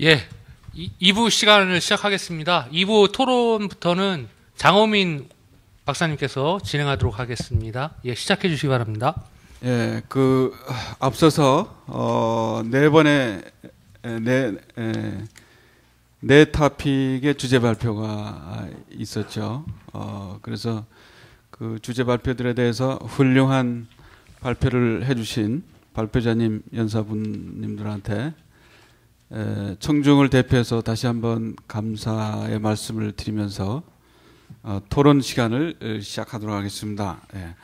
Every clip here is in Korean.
예, 2부 시간을 시작하겠습니다. 2부 토론부터는 장호민 박사님께서 진행하도록 하겠습니다. 예, 시작해 주시기 바랍니다. 예, 앞서서 네 번의 네 토픽의 주제 발표가 있었죠. 그래서 그 주제 발표들에 대해서 훌륭한 발표를 해주신 발표자님, 연사분님들한테 청중을 대표해서 다시 한번 감사의 말씀을 드리면서 토론 시간을 시작하도록 하겠습니다. 예.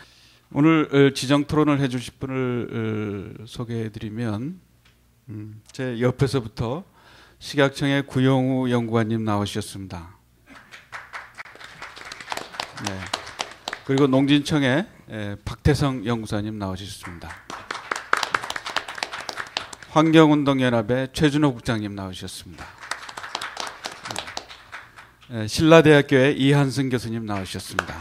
오늘 지정 토론을 해주실 분을 소개해드리면 제 옆에서부터 식약청의 구용우 연구관님 나오셨습니다. 네. 그리고 농진청의 박태성 연구사님 나오셨습니다. 환경운동연합의 최준호 국장님 나오셨습니다. 신라대학교의 이한승 교수님 나오셨습니다.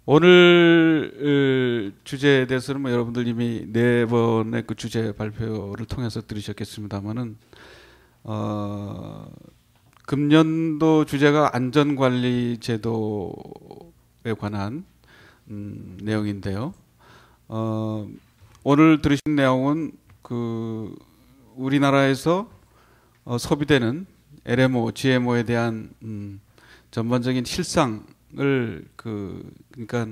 오늘 주제에 대해서는 뭐 여러분들 이미 네 번의 그 주제 발표를 통해서 들으셨겠습니다만은 금년도 주제가 안전관리 제도에 관한 내용인데요. 오늘 들으신 내용은 그 우리나라에서 소비되는 LMO, GMO에 대한 전반적인 실상을 그러니까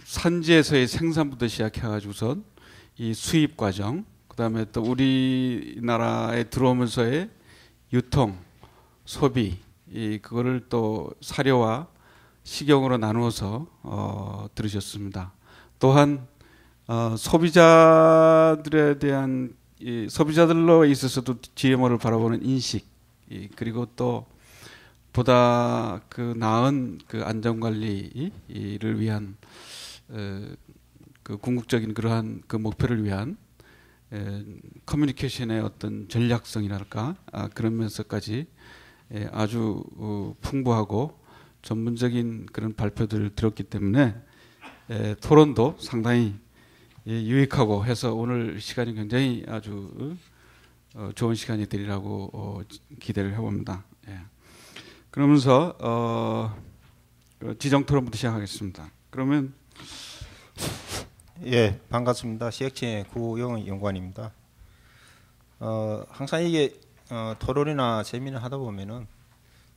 산지에서의 생산부터 시작해가지고선 이 수입 과정, 그다음에 또 우리나라에 들어오면서의 유통, 소비, 그거를 또 사료와 식용으로 나누어서 들으셨습니다. 또한 소비자들에 대한 소비자들로 있어서도 GMO를 바라보는 인식, 그리고 또 보다 그 나은 그 안전관리를 위한 그 궁극적인 그러한 그 목표를 위한 커뮤니케이션의 어떤 전략성이랄까 그런 면서까지 아주 풍부하고 전문적인 그런 발표들을 들었기 때문에 토론도 상당히 유익하고 해서 오늘 시간이 굉장히 아주 좋은 시간이 되리라고 기대를 해봅니다. 예. 그러면서 지정 토론부터 시작하겠습니다. 그러면 예, 반갑습니다. 식약청의 구용우 연구관입니다. 항상 이게 토론이나 세미나 하다 보면은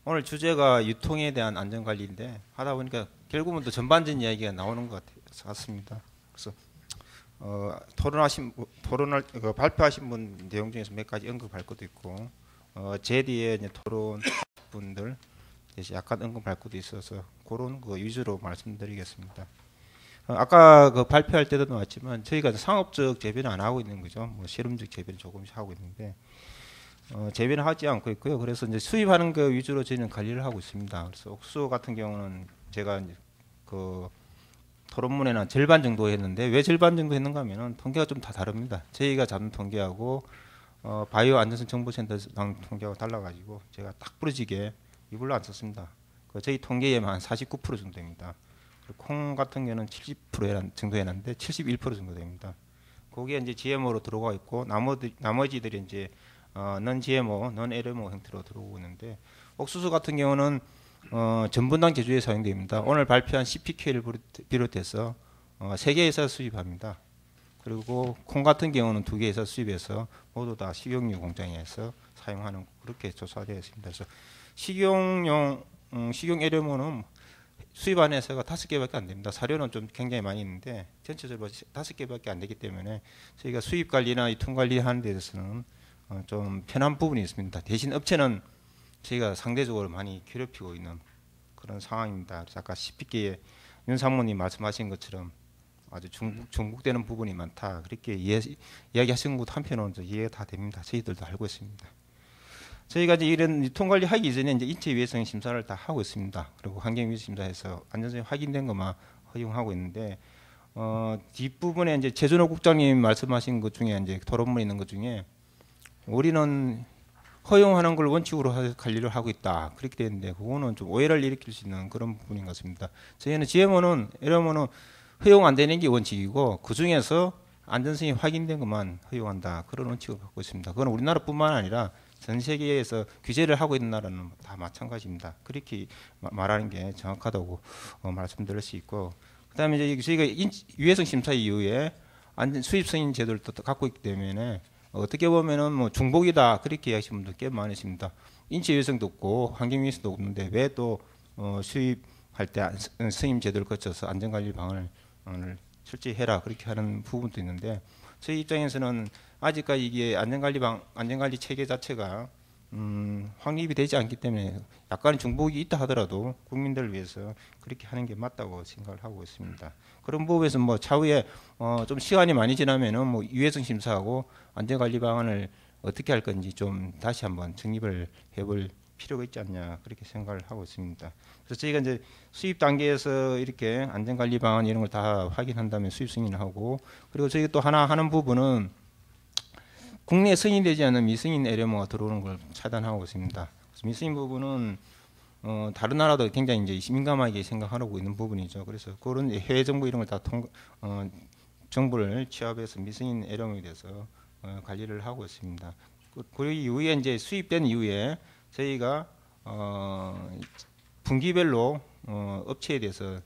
오늘 주제가 유통에 대한 안전관리인데 하다 보니까 결국은 또 전반적인 이야기가 나오는 것 같습니다. 그래서 발표하신 분 내용 중에서 몇 가지 언급할 것도 있고 제 뒤에 이제 토론 분들 약간 언급할 것도 있어서 그런 거 위주로 말씀드리겠습니다. 아까 그 발표할 때도 나왔지만 저희가 상업적 재배는 안 하고 있는 거죠. 뭐 실험적 재배는 조금씩 하고 있는데 재배는 하지 않고 있고요. 그래서 이제 수입하는 거 위주로 저희는 관리를 하고 있습니다. 그래서 옥수수 같은 경우는 제가 이제 그 토론문에는 절반 정도 했는데 왜 절반 정도 했는가 하면은 통계가 좀 다 다릅니다. 저희가 잡는 통계하고 바이오 안전성 정보센터 통계하고 달라가지고 제가 딱 부러지게 이걸로 안 썼습니다. 저희 통계에만 한 49% 정도 됩니다. 콩 같은 경우는 70% 정도 해놨는데 71% 정도 됩니다. 거기에 이제 GMO로 들어가 있고 나머지들이 이제 non GMO, non LMO 형태로 들어오고 있는데 옥수수 같은 경우는 전분당 제조에 사용됩니다. 오늘 발표한 CPQ를 비롯해서 3개 회사 수입합니다. 그리고 콩 같은 경우는 2개 회사 수입해서 모두 다 식용유 공장에서 사용하는 그렇게 조사되어 있습니다. 그래서 식용 LMO는 수입하는 회사가 5개밖에 안 됩니다. 사료는 좀 굉장히 많이 있는데 전체적으로 5개밖에 안 되기 때문에 저희가 수입 관리나 유통 관리하는 데 대해서는 좀 편한 부분이 있습니다. 대신 업체는 저희가 상대적으로 많이 괴롭히고 있는 그런 상황입니다. 그래서 아까 CPK에 윤 사모님 말씀하신 것처럼 아주 중복되는 부분이 많다. 그렇게 이야기하신 것도 한편으로는 이해가 다 됩니다. 저희들도 알고 있습니다. 저희가 이제 이런 유통관리 하기 이전에 이제 인체위해성 심사를 다 하고 있습니다. 그리고 환경위해성 심사에서 안전성이 확인된 것만 허용하고 있는데 뒷부분에 이제 최준호 국장님 말씀하신 것 중에 이제 토론문에 있는 것 중에 우리는 허용하는 걸 원칙으로 관리를 하고 있다. 그렇게 되는데 그거는 좀 오해를 일으킬 수 있는 그런 부분인 것 같습니다. 저희는 GMO는 LMO는 허용 안 되는 게 원칙이고 그 중에서 안전성이 확인된 것만 허용한다. 그런 원칙을 갖고 있습니다. 그건 우리나라뿐만 아니라 전 세계에서 규제를 하고 있는 나라는 다 마찬가지입니다. 그렇게 말하는 게 정확하다고 말씀드릴 수 있고, 그다음에 이제 저희가 유해성 심사 이후에 안전 수입 승인 제도를 또 갖고 있기 때문에 어떻게 보면은 뭐 중복이다 그렇게 이야기하시는 분들 꽤 많으십니다. 인체 유해성도 없고 환경 위해성도 없는데 왜 또 수입할 때 승인 제도를 거쳐서 안전관리 방안을 철저히 해라 그렇게 하는 부분도 있는데, 저희 입장에서는 아직까지 이게 안전관리 체계 자체가 확립이 되지 않기 때문에 약간의 중복이 있다 하더라도 국민들을 위해서 그렇게 하는 게 맞다고 생각을 하고 있습니다. 그런 부분에서 뭐 차후에 좀 시간이 많이 지나면은 뭐 유해성 심사하고 안전관리 방안을 어떻게 할 건지 좀 다시 한번 정립을 해볼 필요가 있지 않냐 그렇게 생각을 하고 있습니다. 그래서 저희가 이제 수입 단계에서 이렇게 안전관리 방안 이런 걸 다 확인한 다음에 수입 승인을 하고, 그리고 저희가 또 하나 하는 부분은 국내에 승인되지 않은 미승인 LMO가 들어오는 걸 차단하고 있습니다. 그래서 미승인 부분은 다른 나라도 굉장히 이제 민감하게 생각하고 있는 부분이죠. 그래서 그런 해외 정부 이런 걸 다 정보를 취합해서 미승인 LMO에 대해서 관리를 하고 있습니다. 그 이후에 이제 수입된 이후에 저희가 분기별로 업체에 대해서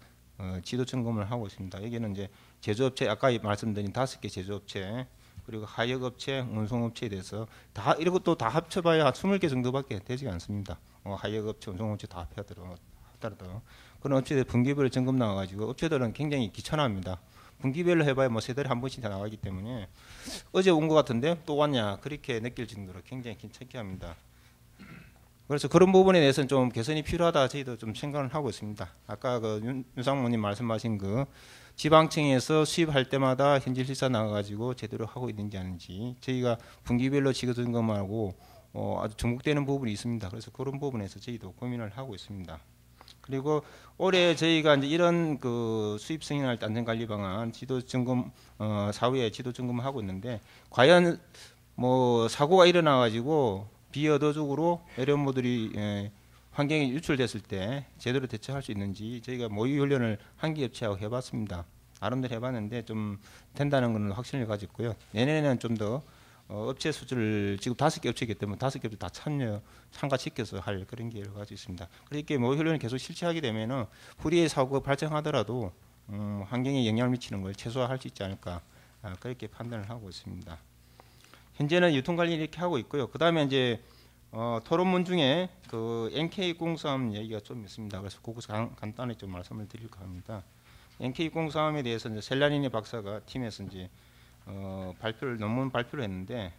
지도 점검을 하고 있습니다. 여기는 이제 제조업체 아까 말씀드린 5개 제조업체 그리고 하역업체, 운송업체에 대해서 다 이것도 다 합쳐봐야 한 20개 정도밖에 되지 않습니다. 하역업체, 운송업체 다 합하더라도 그런 업체들 분기별로 점검 나와가지고 업체들은 굉장히 귀찮아합니다. 분기별로 해봐야 뭐 세 달에 한 번씩 다 나가기 때문에 어제 온 것 같은데 또 왔냐 그렇게 느낄 정도로 굉장히 귀찮게합니다. 그래서 그런 부분에 대해서는 좀 개선이 필요하다 저희도 좀 생각을 하고 있습니다. 아까 그 윤상무님 말씀하신 그 지방청에서 수입할 때마다 현질 실사 나가가지고 제대로 하고 있는지 아닌지 저희가 분기별로 지도 점검하고 아주 중복되는 부분이 있습니다. 그래서 그런 부분에서 저희도 고민을 하고 있습니다. 그리고 올해 저희가 이제 이런 그 수입 승인할 때 안전관리 방안 지도 점검 사후에 지도 점검을 하고 있는데 과연 뭐 사고가 일어나가지고 비의도적으로 LMO들이 환경에 유출됐을 때 제대로 대처할 수 있는지 저희가 모의 훈련을 한 개 업체하고 해봤습니다. 나름대로 해봤는데 좀 된다는 것은 확신을 가졌고요. 내년에는 좀 더 업체 수주를 지금 5개 업체이기 때문에 5개 업체 다 참가시켜서 할 그런 기회를 가지고 있습니다. 그렇게 모의 훈련을 계속 실시하게 되면은 불의의 사고가 발생하더라도 환경에 영향을 미치는 걸 최소화할 수 있지 않을까 그렇게 판단을 하고 있습니다. 현재는 유통관리 이렇게 하고 있고요. 그 다음에 이제 토론문 중에 그 NK03 얘기가 좀 있습니다. 그래서 그것을 간단히 좀 말씀을 드릴까 합니다. NK03에 대해서 이제 셀라니니 박사가 팀에서 이제 논문 발표를 했는데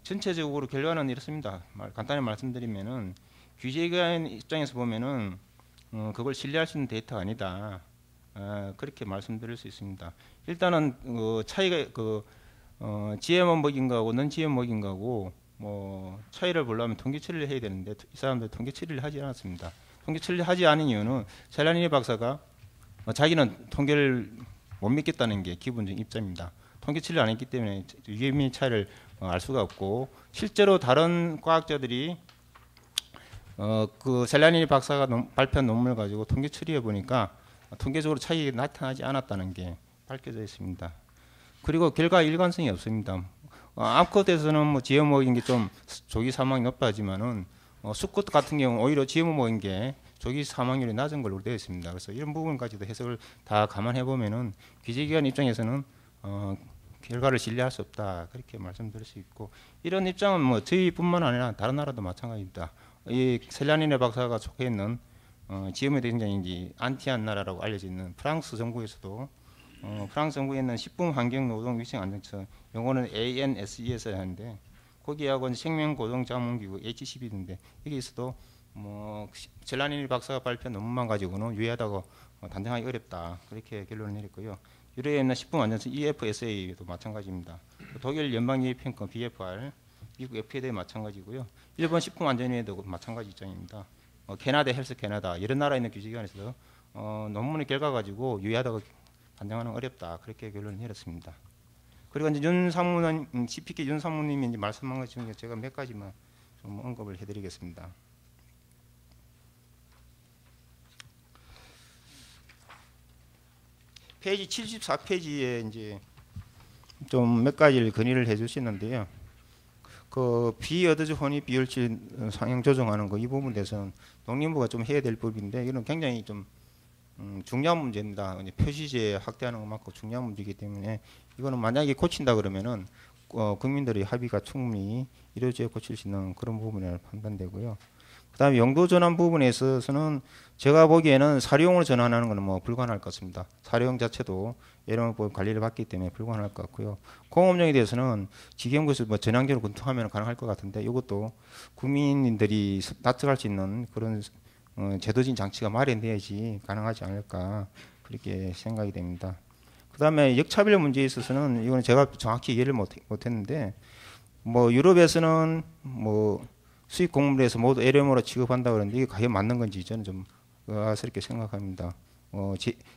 전체적으로 결과는 이렇습니다. 간단히 말씀드리면은 규제기관 입장에서 보면은 그걸 신뢰할 수 있는 데이터가 아니다. 그렇게 말씀드릴 수 있습니다. 일단은 차이가 GMO 먹인 거하고 넌 GMO 먹인 거하고 뭐 차이를 보려면 통계 처리를 해야 되는데 이 사람들 통계 처리를 하지 않았습니다. 통계 처리를 하지 않은 이유는 셀라니니 박사가 자기는 통계를 못 믿겠다는 게 기본적인 입장입니다. 통계 처리를 안 했기 때문에 위험의 차이를 알 수가 없고, 실제로 다른 과학자들이 그 셀라니니 박사가 발표한 논문을 가지고 통계 처리해 보니까 통계적으로 차이가 나타나지 않았다는 게 밝혀져 있습니다. 그리고 결과 일관성이 없습니다. 암컷에서는 뭐 GMO 먹인 게 좀 조기 사망이 높다지만은 수컷 같은 경우는 오히려 GMO 먹인 게 조기 사망률이 낮은 걸로 되어 있습니다. 그래서 이런 부분까지도 해석을 다 감안해 보면은 규제기관 입장에서는 결과를 신뢰할 수 없다 그렇게 말씀드릴 수 있고, 이런 입장은 뭐 저희뿐만 아니라 다른 나라도 마찬가지입니다. 이 셀라니네 박사가 속해 있는 GMO에 굉장히 안티한 나라라고 알려져 있는 프랑스 정부에서도 프랑스 정부에 있는 식품환경노동위생안전처, 영어는 ANSE에서 하는데 거기하고 생명고정자문기구 HCB인데 여기에서도 뭐 셀라니니 박사가 발표한 논문만 가지고는 유해하다고 단정하기 어렵다 그렇게 결론을 내렸고요. 유럽에 있는 식품안전처 EFSA도 마찬가지입니다. 독일 연방예의평가 BFR, 미국 FDA도 마찬가지고요. 일본 식품안전위에도 마찬가지 입장입니다. 캐나다 헬스 캐나다 이런 나라에 있는 규제기관에서도 논문의 결과 가지고 유해하다고 단정하는 어렵다 그렇게 결론을 내렸습니다. 그리고 이제 CPK 윤 사무님이 이제 말씀한 것 중에 제가 몇 가지만 좀 언급을 해드리겠습니다. 페이지 74페이지에 이제 좀 몇 가지를 건의를 해주시는데요. 그 비어드즈 혼입 비율치 상향 조정하는 거 이 부분에 대해서는 농림부가 좀 해야 될 법인데 이건 굉장히 좀 중요한 문제입니다. 표시제 확대하는 것만큼 중요한 문제이기 때문에 이거는 만약에 고친다 그러면은 국민들의 합의가 충분히 이루어져 고칠 수 있는 그런 부분이라고 판단되고요. 그다음에 용도 전환 부분에 있어서는 제가 보기에는 사료용으로 전환하는 것은 뭐 불가능할 것 같습니다. 사료용 자체도 예로법 관리를 받기 때문에 불가능할 것 같고요. 공업용에 대해서는 지경구에서 뭐 전향적으로 검토하면 가능할 것 같은데 이것도 국민들이 납득할 수 있는 그런 제도적인 장치가 마련돼야지 가능하지 않을까 그렇게 생각이 됩니다. 그다음에 역차별 문제에 있어서는 이거는 제가 정확히 이해를 못했는데 뭐 유럽에서는 뭐 수입 곡물에서 모두 LMO로 취급한다 그러는데 이게 과연 맞는 건지 저는 좀 의아스럽게 생각합니다.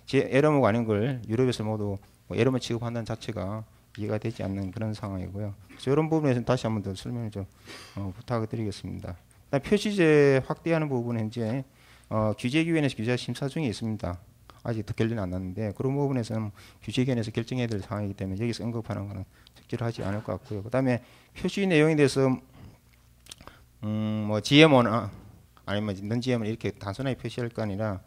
제 LMO가 아닌 걸 유럽에서 모두 LMO 취급한다는 자체가 이해가 되지 않는 그런 상황이고요. 그래서 이런 부분에서는 다시 한번 더 설명을 좀 부탁을 드리겠습니다. 표시제 확대하는 부분은 현재 규제기관에서 규제 심사 중에 있습니다. 아직 더 결론이 안 났는데 그런 부분에서는 규제기관에서 결정해야 될 상황이기 때문에 여기서 언급하는 것은 적절하지 않을 것 같고요. 그다음에 표시 내용에 대해서 뭐 GMO나 아니면 non GMO 이렇게 단순하게 표시할 거 아니라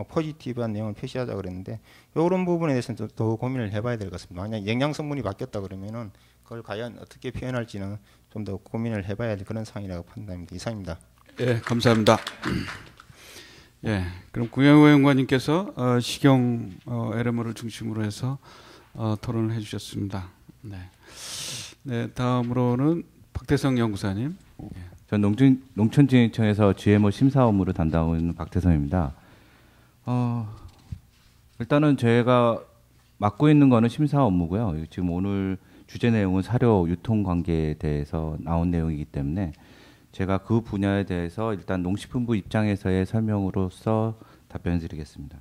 포지티브한 내용을 표시하자 그랬는데 이런 부분에 대해서는 더 고민을 해봐야 될 것 같습니다. 만약 영양 성분이 바뀌었다 그러면은 그걸 과연 어떻게 표현할지는 좀 더 고민을 해봐야 될 그런 상황이라고 판단합니다. 이상입니다. 예, 감사합니다. 예, 그럼 구영호 의원님께서 식용 LMO를 중심으로 해서 토론을 해주셨습니다. 네, 네, 다음으로는 박태성 연구사님. 예. 전 농촌진흥청에서 GMO 심사 업무를 담당하고 있는 박태성입니다. 일단은 제가 맡고 있는 거는 심사 업무고요. 지금 오늘 주제 내용은 사료 유통 관계에 대해서 나온 내용이기 때문에 제가 그 분야에 대해서 일단 농식품부 입장에서의 설명으로서 답변드리겠습니다.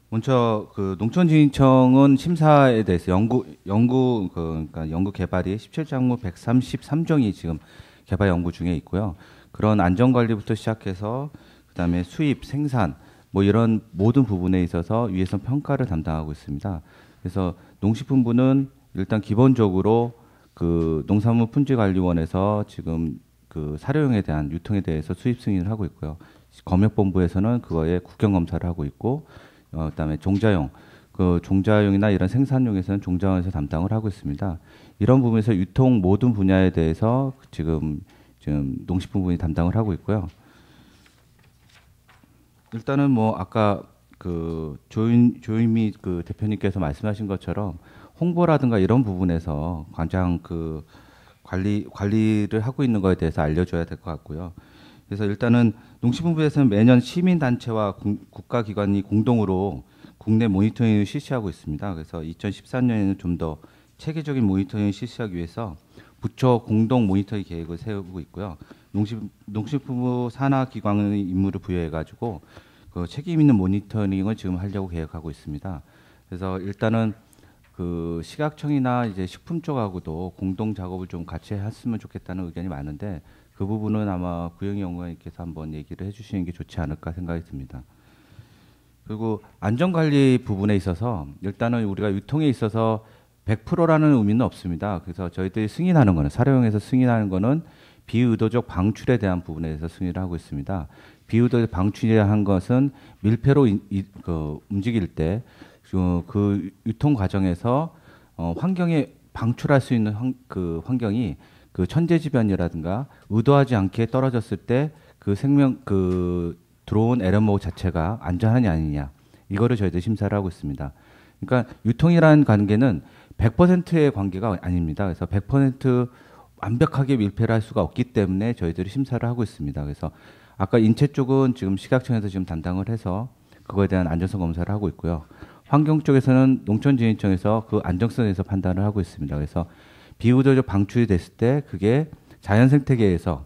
먼저 그 농촌진흥청은 심사에 대해서 그러니까 연구 개발이 17작물 133종이 지금 개발 연구 중에 있고요. 그런 안전관리부터 시작해서 그다음에 수입, 생산 뭐 이런 모든 부분에 있어서 위해선 평가를 담당하고 있습니다. 그래서 농식품부는 일단 기본적으로 그 농산물품질관리원에서 지금 그 사료용에 대한 유통에 대해서 수입 승인을 하고 있고요. 검역본부에서는 그거에 국경 검사를 하고 있고, 그다음에 종자용, 그 종자용이나 이런 생산용에서는 종자용에서 담당을 하고 있습니다. 이런 부분에서 유통 모든 분야에 대해서 지금 농식품부이 담당을 하고 있고요. 일단은 뭐 아까 그 조윤미 그 대표님께서 말씀하신 것처럼 홍보라든가 이런 부분에서 가장 그 관리를 하고 있는 것에 대해서 알려줘야 될 것 같고요. 그래서 일단은 농식품부에서는 매년 시민단체와 국가기관이 공동으로 국내 모니터링을 실시하고 있습니다. 그래서 2013년에는 좀 더 체계적인 모니터링을 실시하기 위해서 부처 공동 모니터링 계획을 세우고 있고요. 농식품부 산하기관의 임무를 부여해가지고 그 책임 있는 모니터링을 지금 하려고 계획하고 있습니다. 그래서 일단은 그 식약청이나 이제 식품 쪽하고도 공동 작업을 좀 같이 했으면 좋겠다는 의견이 많은데 그 부분은 아마 구영희 연구원님께서 한번 얘기를 해주시는 게 좋지 않을까 생각이 듭니다. 그리고 안전관리 부분에 있어서 일단은 우리가 유통에 있어서 100%라는 의미는 없습니다. 그래서 저희들이 승인하는 거는 사료용에서 승인하는 거는 비의도적 방출에 대한 부분에 대해서 승인을 하고 있습니다. 비의도적 방출이한 것은 밀폐로 움직일 때 그 유통 과정에서 환경에 방출할 수 있는 그 환경이 그 천재지변이라든가 의도하지 않게 떨어졌을 때 그 들어온 LMO 자체가 안전하냐 아니냐 이거를 저희들 심사를 하고 있습니다. 그러니까 유통이라는 관계는 100%의 관계가 아닙니다. 그래서 100% 완벽하게 밀폐를 할 수가 없기 때문에 저희들이 심사를 하고 있습니다. 그래서 아까 인체 쪽은 지금 식약청에서 지금 담당을 해서 그거에 대한 안전성 검사를 하고 있고요. 환경 쪽에서는 농촌진흥청에서 그 안정성에서 판단을 하고 있습니다. 그래서 비의도적 방출이 됐을 때 그게 자연 생태계에서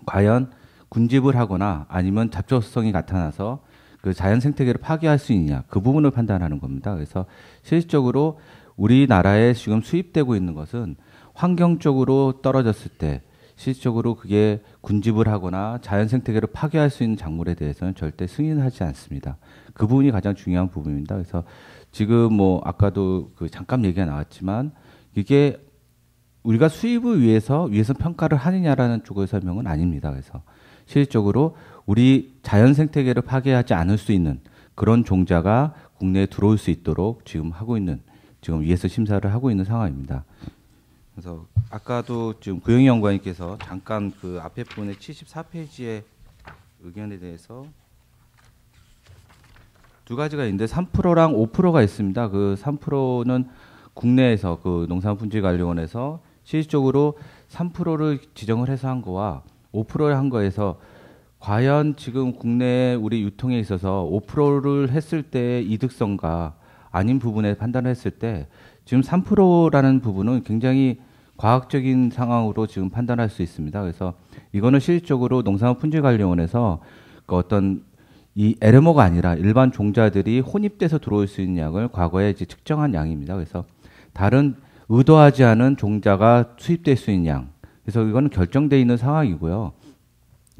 과연 군집을 하거나 아니면 잡초성이 나타나서 그 자연 생태계를 파괴할 수 있느냐 그 부분을 판단하는 겁니다. 그래서 실질적으로 우리나라에 지금 수입되고 있는 것은 환경적으로 떨어졌을 때 실질적으로 그게 군집을 하거나 자연 생태계를 파괴할 수 있는 작물에 대해서는 절대 승인하지 않습니다. 그 부분이 가장 중요한 부분입니다. 그래서 지금 뭐 아까도 그 잠깐 얘기가 나왔지만 이게 우리가 수입을 위해서 평가를 하느냐라는 쪽의 설명은 아닙니다. 그래서 실질적으로 우리 자연 생태계를 파괴하지 않을 수 있는 그런 종자가 국내에 들어올 수 있도록 지금 위에서 심사를 하고 있는 상황입니다. 그래서 아까도 지금 구영희 연구원님께서 잠깐 그 앞에 부분의 74페이지의 의견에 대해서 두 가지가 있는데 3%랑 5%가 있습니다. 그 3%는 국내에서 그 농산품질관리원에서 실질적으로 3%를 지정을 해서 한 거와 5%를 한 거에서 과연 지금 국내 우리 유통에 있어서 5%를 했을 때 이득성과 아닌 부분에 판단을 했을 때 지금 3%라는 부분은 굉장히 과학적인 상황으로 지금 판단할 수 있습니다. 그래서 이거는 실질적으로 농산품질관리원에서 그 어떤 이 LMO가 아니라 일반 종자들이 혼입돼서 들어올 수 있는 양을 과거에 이제 측정한 양입니다. 그래서 다른 의도하지 않은 종자가 수입될 수 있는 양. 그래서 이거는 결정되어 있는 상황이고요.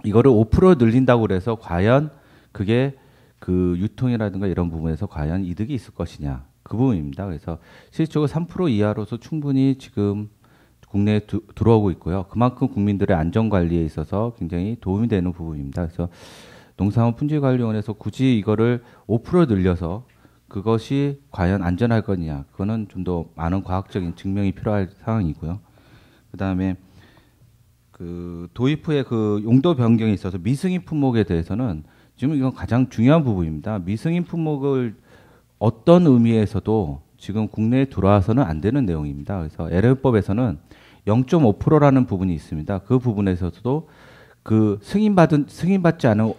이거를 5% 늘린다고 그래서 과연 그게 그 유통이라든가 이런 부분에서 과연 이득이 있을 것이냐. 그 부분입니다. 그래서 실질적으로 3% 이하로서 충분히 지금 국내에 들어오고 있고요. 그만큼 국민들의 안전관리에 있어서 굉장히 도움이 되는 부분입니다. 그래서 농산물품질관리원에서 굳이 이거를 5% 늘려서 그것이 과연 안전할 거냐. 그거는 좀 더 많은 과학적인 증명이 필요할 상황이고요. 그다음에 그 도입 후에 그 용도 변경이 있어서 미승인 품목에 대해서는 지금 이건 가장 중요한 부분입니다. 미승인 품목을 어떤 의미에서도 지금 국내에 들어와서는 안 되는 내용입니다. 그래서 LM법에서는 0.5%라는 부분이 있습니다. 그 부분에서도 그 승인받지 않은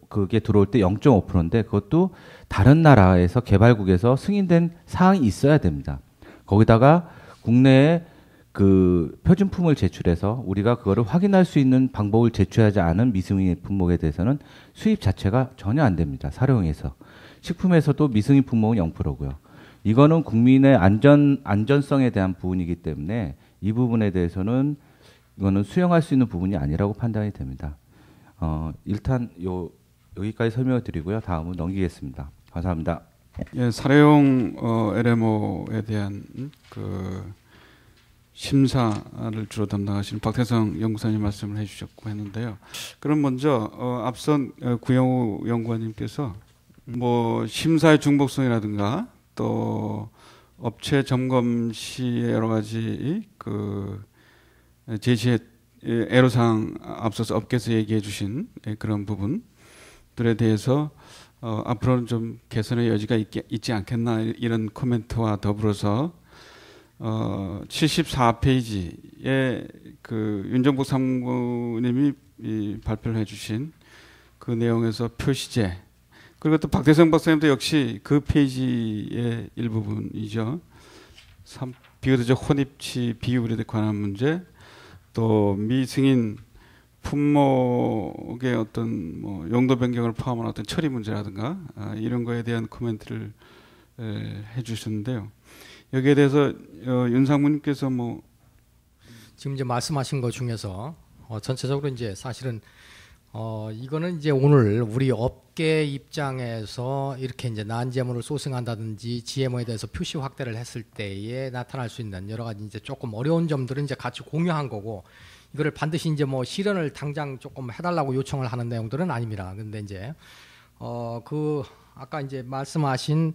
그게 들어올 때 0.5%인데 그것도 다른 나라에서 개발국에서 승인된 사항이 있어야 됩니다. 거기다가 국내에 그 표준품을 제출해서 우리가 그거를 확인할 수 있는 방법을 제출하지 않은 미승인 품목에 대해서는 수입 자체가 전혀 안 됩니다. 사료용에서. 식품에서도 미승인 품목은 0%고요. 이거는 국민의 안전성에 대한 부분이기 때문에 이 부분에 대해서는 이거는 수용할 수 있는 부분이 아니라고 판단이 됩니다. 일단 여기까지 설명을 드리고요. 다음은 넘기겠습니다. 감사합니다. 예, 사료용 LMO에 대한 그 심사를 주로 담당하시는 박태성 연구사님 말씀을 해주셨고 했는데요. 그럼 먼저 앞선 구영우 연구원님께서 뭐 심사의 중복성이라든가 또 업체 점검 시의 여러 가지 그 제시의 애로사항 앞서서 업계에서 얘기해 주신 그런 부분들에 대해서 앞으로는 좀 개선의 여지가 있지 않겠나 이런 코멘트와 더불어서 74페이지에 그 윤정복 상무님이 발표를 해주신 그 내용에서 표시제 그리고 또 박태성 박사님도 역시 그 페이지의 일부분이죠. 비교도적 혼입치 비율에 관한 문제 또 미승인 품목의 어떤 뭐 용도 변경을 포함한 어떤 처리 문제라든가 이런 거에 대한 코멘트를 해주셨는데요. 여기에 대해서 윤상무님께서 뭐 지금 이제 말씀하신 것 중에서 전체적으로 이제 사실은 이거는 이제 오늘 우리 업계 입장에서 이렇게 이제 난제물을 소싱한다든지 GMO에 대해서 표시 확대를 했을 때에 나타날 수 있는 여러 가지 이제 조금 어려운 점들은 이제 같이 공유한 거고 이거를 반드시 이제 뭐 실현을 당장 조금 해달라고 요청을 하는 내용들은 아닙니다. 근데 이제 그 아까 이제 말씀하신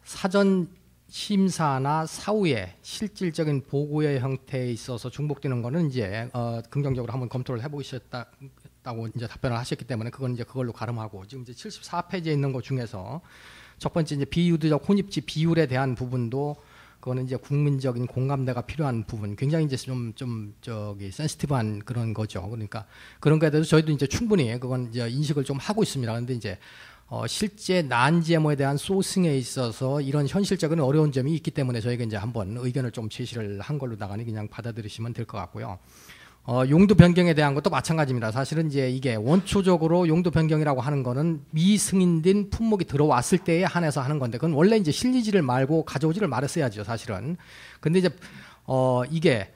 사전 심사나 사후에 실질적인 보고의 형태에 있어서 중복되는 거는 이제 긍정적으로 한번 검토를 해보셨다고 이제 답변을 하셨기 때문에 그건 이제 그걸로 가름하고 지금 이제 74페이지에 있는 것 중에서 첫 번째 이제 비유도적 혼입지 비율에 대한 부분도 그거는 이제 국민적인 공감대가 필요한 부분, 굉장히 이제 좀 저기 센시티브한 그런 거죠. 그러니까 그런 거에 대해서 저희도 이제 충분히 그건 이제 인식을 좀 하고 있습니다. 그런데 이제 실제 난GMO에 대한 소싱에 있어서 이런 현실적인 어려운 점이 있기 때문에 저희가 이제 한번 의견을 좀 제시를 한 걸로다가는 그냥 받아들이시면 될 것 같고요. 용도 변경에 대한 것도 마찬가지입니다. 사실은 이제 이게 원초적으로 용도 변경이라고 하는 거는 미승인된 품목이 들어왔을 때에 한해서 하는 건데 그건 원래 이제 실리지를 말고 가져오지를 말았어야죠, 사실은. 근데 이제 이게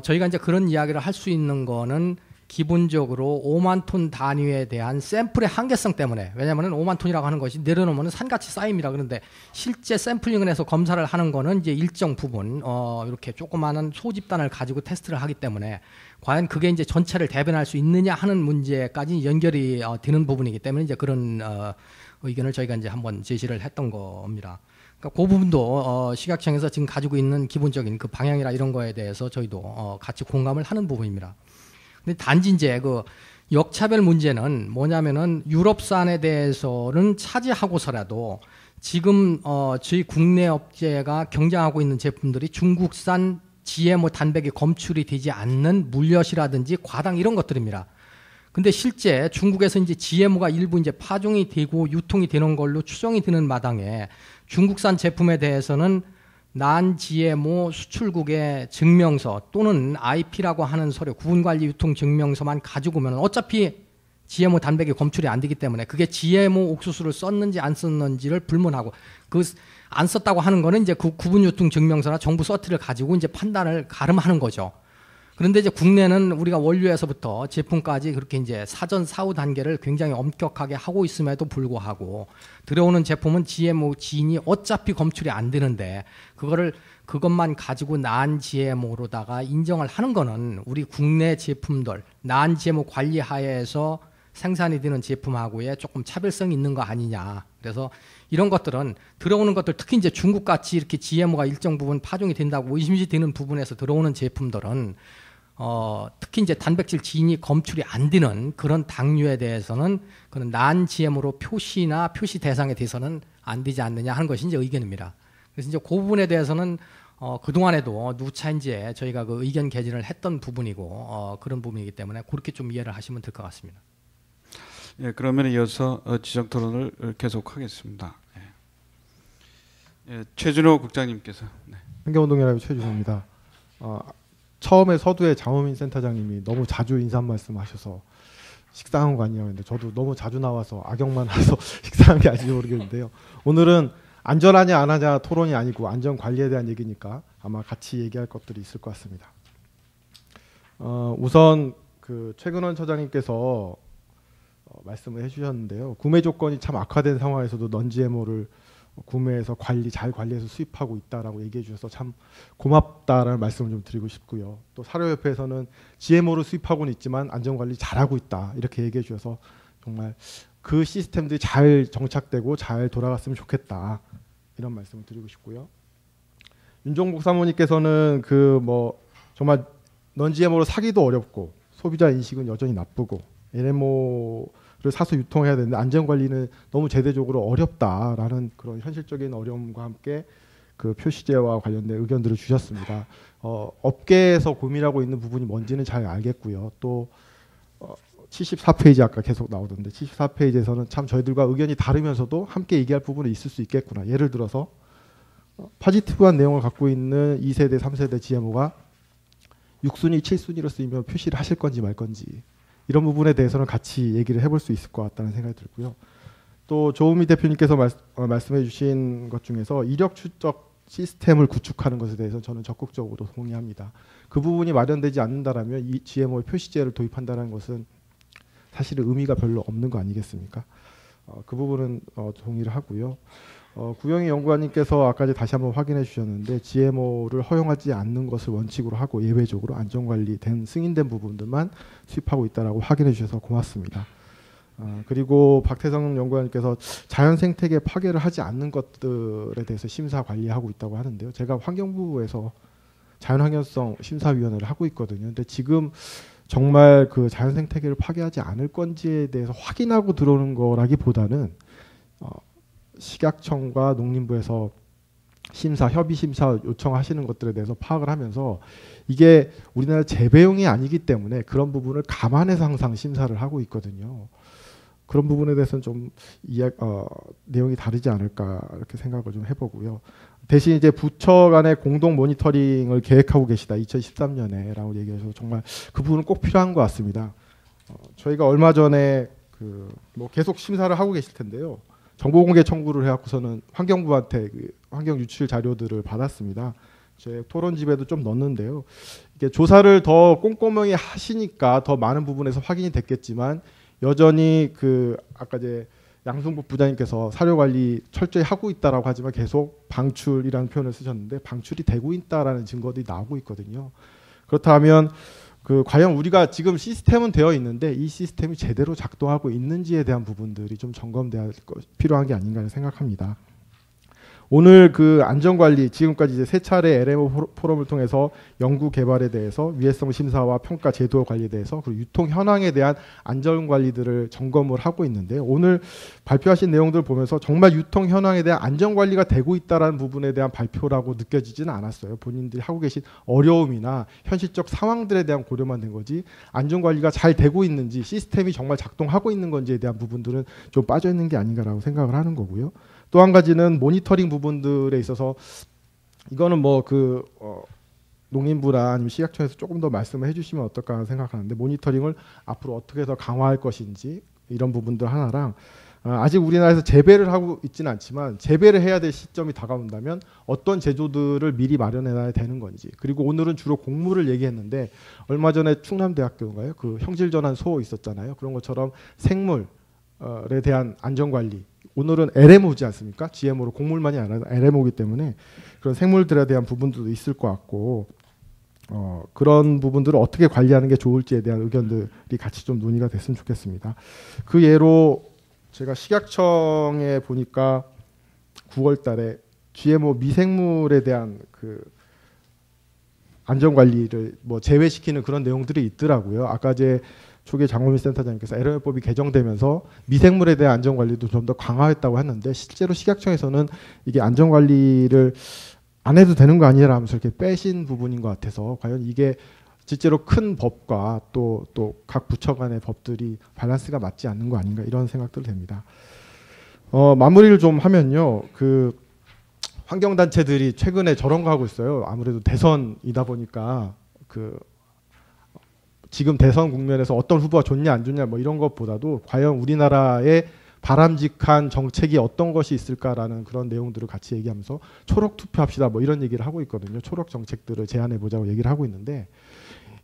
저희가 이제 그런 이야기를 할 수 있는 거는 기본적으로 5만 톤 단위에 대한 샘플의 한계성 때문에, 왜냐하면 5만 톤이라고 하는 것이 내려놓으면 산같이 쌓입니다. 그런데 실제 샘플링을 해서 검사를 하는 거는 이제 일정 부분 이렇게 조그마한 소집단을 가지고 테스트를 하기 때문에 과연 그게 이제 전체를 대변할 수 있느냐 하는 문제까지 연결이 되는 부분이기 때문에 이제 그런 의견을 저희가 이제 한번 제시를 했던 겁니다. 그러니까 그 부분도 식약청에서 지금 가지고 있는 기본적인 그 방향이라 이런 거에 대해서 저희도 같이 공감을 하는 부분입니다. 근데 단지 이제 그 역차별 문제는 뭐냐면은 유럽산에 대해서는 차지하고서라도 지금 저희 국내 업체가 경쟁하고 있는 제품들이 중국산 GMO 단백이 검출이 되지 않는 물엿이라든지 과당 이런 것들입니다. 근데 실제 중국에서 이제 GMO가 일부 이제 파종이 되고 유통이 되는 걸로 추정이 되는 마당에 중국산 제품에 대해서는 난 GMO 수출국의 증명서 또는 IP라고 하는 서류, 구분관리 유통 증명서만 가지고 오면 어차피 GMO 단백이 검출이 안 되기 때문에 그게 GMO 옥수수를 썼는지 안 썼는지를 불문하고 그 안 썼다고 하는 거는 이제 그 구분 유통 증명서나 정부 서티를 가지고 이제 판단을 가름하는 거죠. 그런데 이제 국내는 우리가 원료에서부터 제품까지 그렇게 이제 사전 사후 단계를 굉장히 엄격하게 하고 있음에도 불구하고 들어오는 제품은 GMO 지인이 어차피 검출이 안 되는데 그것만 가지고 난 GMO로다가 인정을 하는 거는 우리 국내 제품들 난 GMO 관리 하에서 생산이 되는 제품하고의 조금 차별성이 있는 거 아니냐. 그래서 이런 것들은 들어오는 것들 특히 이제 중국 같이 이렇게 GMO가 일정 부분 파종이 된다고 의심이 되는 부분에서 들어오는 제품들은 특히 이제 단백질 지인이 검출이 안 되는 그런 당류에 대해서는 그런 난 GMO로 표시나 표시 대상에 대해서는 안 되지 않느냐 하는 것이 이제 의견입니다. 그래서 이제 그 부분에 대해서는 그동안에도 누차 이제 저희가 그 의견 개진을 했던 부분이고 그런 부분이기 때문에 그렇게 좀 이해를 하시면 될 것 같습니다. 예, 그러면 이어서 지적 토론을 계속하겠습니다. 예, 최준호 국장님께서. 네. 환경운동연합의 최준호입니다. 처음에 서두에 장호민 센터장님이 너무 자주 인사 말씀하셔서 식상한 거 아니냐고 했는데 저도 너무 자주 나와서 악역만 해서 식상한 게 아닌지 모르겠는데요. 오늘은 안전하냐 안 하냐 토론이 아니고 안전 관리에 대한 얘기니까 아마 같이 얘기할 것들이 있을 것 같습니다. 우선 그 최근원 처장님께서 말씀을 해주셨는데요. 구매 조건이 참 악화된 상황에서도 넌 GMO를 구매해서 잘 관리해서 수입하고 있다라고 얘기해 주셔서 참 고맙다라는 말씀을 좀 드리고 싶고요. 또 사료협회에서는 GMO를 수입하고는 있지만 안전관리 잘하고 있다 이렇게 얘기해 주셔서 정말 그 시스템들이 잘 정착되고 잘 돌아갔으면 좋겠다 이런 말씀을 드리고 싶고요. 윤종국 사모님께서는 그 뭐 정말 넌 GMO를 사기도 어렵고 소비자 인식은 여전히 나쁘고 LMO를 사서 유통해야 되는데 안전관리는 너무 제도적으로 어렵다라는 그런 현실적인 어려움과 함께 그 표시제와 관련된 의견들을 주셨습니다. 업계에서 고민하고 있는 부분이 뭔지는 잘 알겠고요. 또 74페이지 아까 계속 나오던데 74페이지에서는 참 저희들과 의견이 다르면서도 함께 얘기할 부분이 있을 수 있겠구나. 예를 들어서 포지티브한 내용을 갖고 있는 2세대, 3세대 GMO가 6순위, 7순위로 쓰이면 표시를 하실 건지 말 건지 이런 부분에 대해서는 같이 얘기를 해볼 수 있을 것 같다는 생각이 들고요. 또 조은미 대표님께서 말씀해 주신 것 중에서 이력 추적 시스템을 구축하는 것에 대해서 저는 적극적으로 동의합니다. 그 부분이 마련되지 않는다라면 이 GMO의 표시제를 도입한다는 것은 사실은 의미가 별로 없는 거 아니겠습니까? 그 부분은 동의를 하고요. 구영희 연구관님께서 아까 다시 한번 확인해 주셨는데 GMO를 허용하지 않는 것을 원칙으로 하고 예외적으로 안전관리된 승인된 부분들만 수입하고 있다라고 확인해 주셔서 고맙습니다. 그리고 박태성 연구관님께서 자연생태계 파괴를 하지 않는 것들에 대해서 심사 관리하고 있다고 하는데요. 제가 환경부에서 자연환경성 심사위원회를 하고 있거든요. 근데 지금 정말 그 자연생태계를 파괴하지 않을 건지에 대해서 확인하고 들어오는 거라기보다는 식약청과 농림부에서 협의 심사 요청하시는 것들에 대해서 파악을 하면서 이게 우리나라 재배용이 아니기 때문에 그런 부분을 감안해서 항상 심사를 하고 있거든요. 그런 부분에 대해서는 좀 내용이 다르지 않을까 이렇게 생각을 좀 해보고요. 대신 이제 부처 간의 공동 모니터링을 계획하고 계시다 2013년에라고 얘기해서 정말 그 부분은 꼭 필요한 것 같습니다. 저희가 얼마 전에 뭐 계속 심사를 하고 계실 텐데요. 정보공개 청구를 해갖고서는 환경부한테 환경 유출 자료들을 받았습니다. 제 토론집에도 좀 넣었는데요. 이게 조사를 더 꼼꼼하게 하시니까 더 많은 부분에서 확인이 됐겠지만 여전히 그 아까 이제 양승복 부장님께서 사료 관리 철저히 하고 있다라고 하지만 계속 방출이라는 표현을 쓰셨는데 방출이 되고 있다라는 증거들이 나오고 있거든요. 그렇다면 그 과연 우리가 지금 시스템은 되어 있는데 이 시스템이 제대로 작동하고 있는지에 대한 부분들이 좀 점검돼야 필요한 게 아닌가 생각합니다. 오늘 그 안전관리 지금까지 이제 세 차례 LMO 포럼을 통해서 연구 개발에 대해서 위해성 심사와 평가 제도 관리에 대해서 그리고 유통 현황에 대한 안전관리들을 점검을 하고 있는데 오늘 발표하신 내용들을 보면서 정말 유통 현황에 대한 안전관리가 되고 있다는 부분에 대한 발표라고 느껴지지는 않았어요. 본인들이 하고 계신 어려움이나 현실적 상황들에 대한 고려만 된 거지 안전관리가 잘 되고 있는지 시스템이 정말 작동하고 있는 건지에 대한 부분들은 좀 빠져 있는 게 아닌가라고 생각을 하는 거고요. 또 한 가지는 모니터링 부분들에 있어서 이거는 뭐 그 농림부나 아니면 식약청에서 조금 더 말씀을 해주시면 어떨까 생각하는데 모니터링을 앞으로 어떻게 더 강화할 것인지 이런 부분들 하나랑 아직 우리나라에서 재배를 하고 있지는 않지만 재배를 해야 될 시점이 다가온다면 어떤 제조들을 미리 마련해놔야 되는 건지 그리고 오늘은 주로 곡물을 얘기했는데 얼마 전에 충남대학교인가요? 그 형질전환 소 있었잖아요. 그런 것처럼 생물에 대한 안전관리 오늘은 LMO지 않습니까? GMO로 곡물만이 아니라 LMO이기 때문에 그런 생물들에 대한 부분들도 있을 것 같고 그런 부분들을 어떻게 관리하는 게 좋을지에 대한 의견들이 같이 좀 논의가 됐으면 좋겠습니다. 그 예로 제가 식약청에 보니까 9월 달에 GMO 미생물에 대한 그 안전관리를 뭐 제외시키는 그런 내용들이 있더라고요. 아까 제 초기 장호민 센터장님께서 LMO법이 개정되면서 미생물에 대한 안전관리도 좀 더 강화했다고 했는데 실제로 식약청에서는 이게 안전관리를 안 해도 되는 거 아니라 하면서 이렇게 빼신 부분인 것 같아서 과연 이게 실제로 큰 법과 또 각 부처 간의 법들이 밸런스가 맞지 않는 거 아닌가 이런 생각들 됩니다. 마무리를 좀 하면요. 그 환경단체들이 최근에 저런 거 하고 있어요. 아무래도 대선이다 보니까 그 지금 대선 국면에서 어떤 후보가 좋냐 안 좋냐 뭐 이런 것보다도 과연 우리나라의 바람직한 정책이 어떤 것이 있을까라는 그런 내용들을 같이 얘기하면서 초록 투표합시다 뭐 이런 얘기를 하고 있거든요. 초록 정책들을 제안해 보자고 얘기를 하고 있는데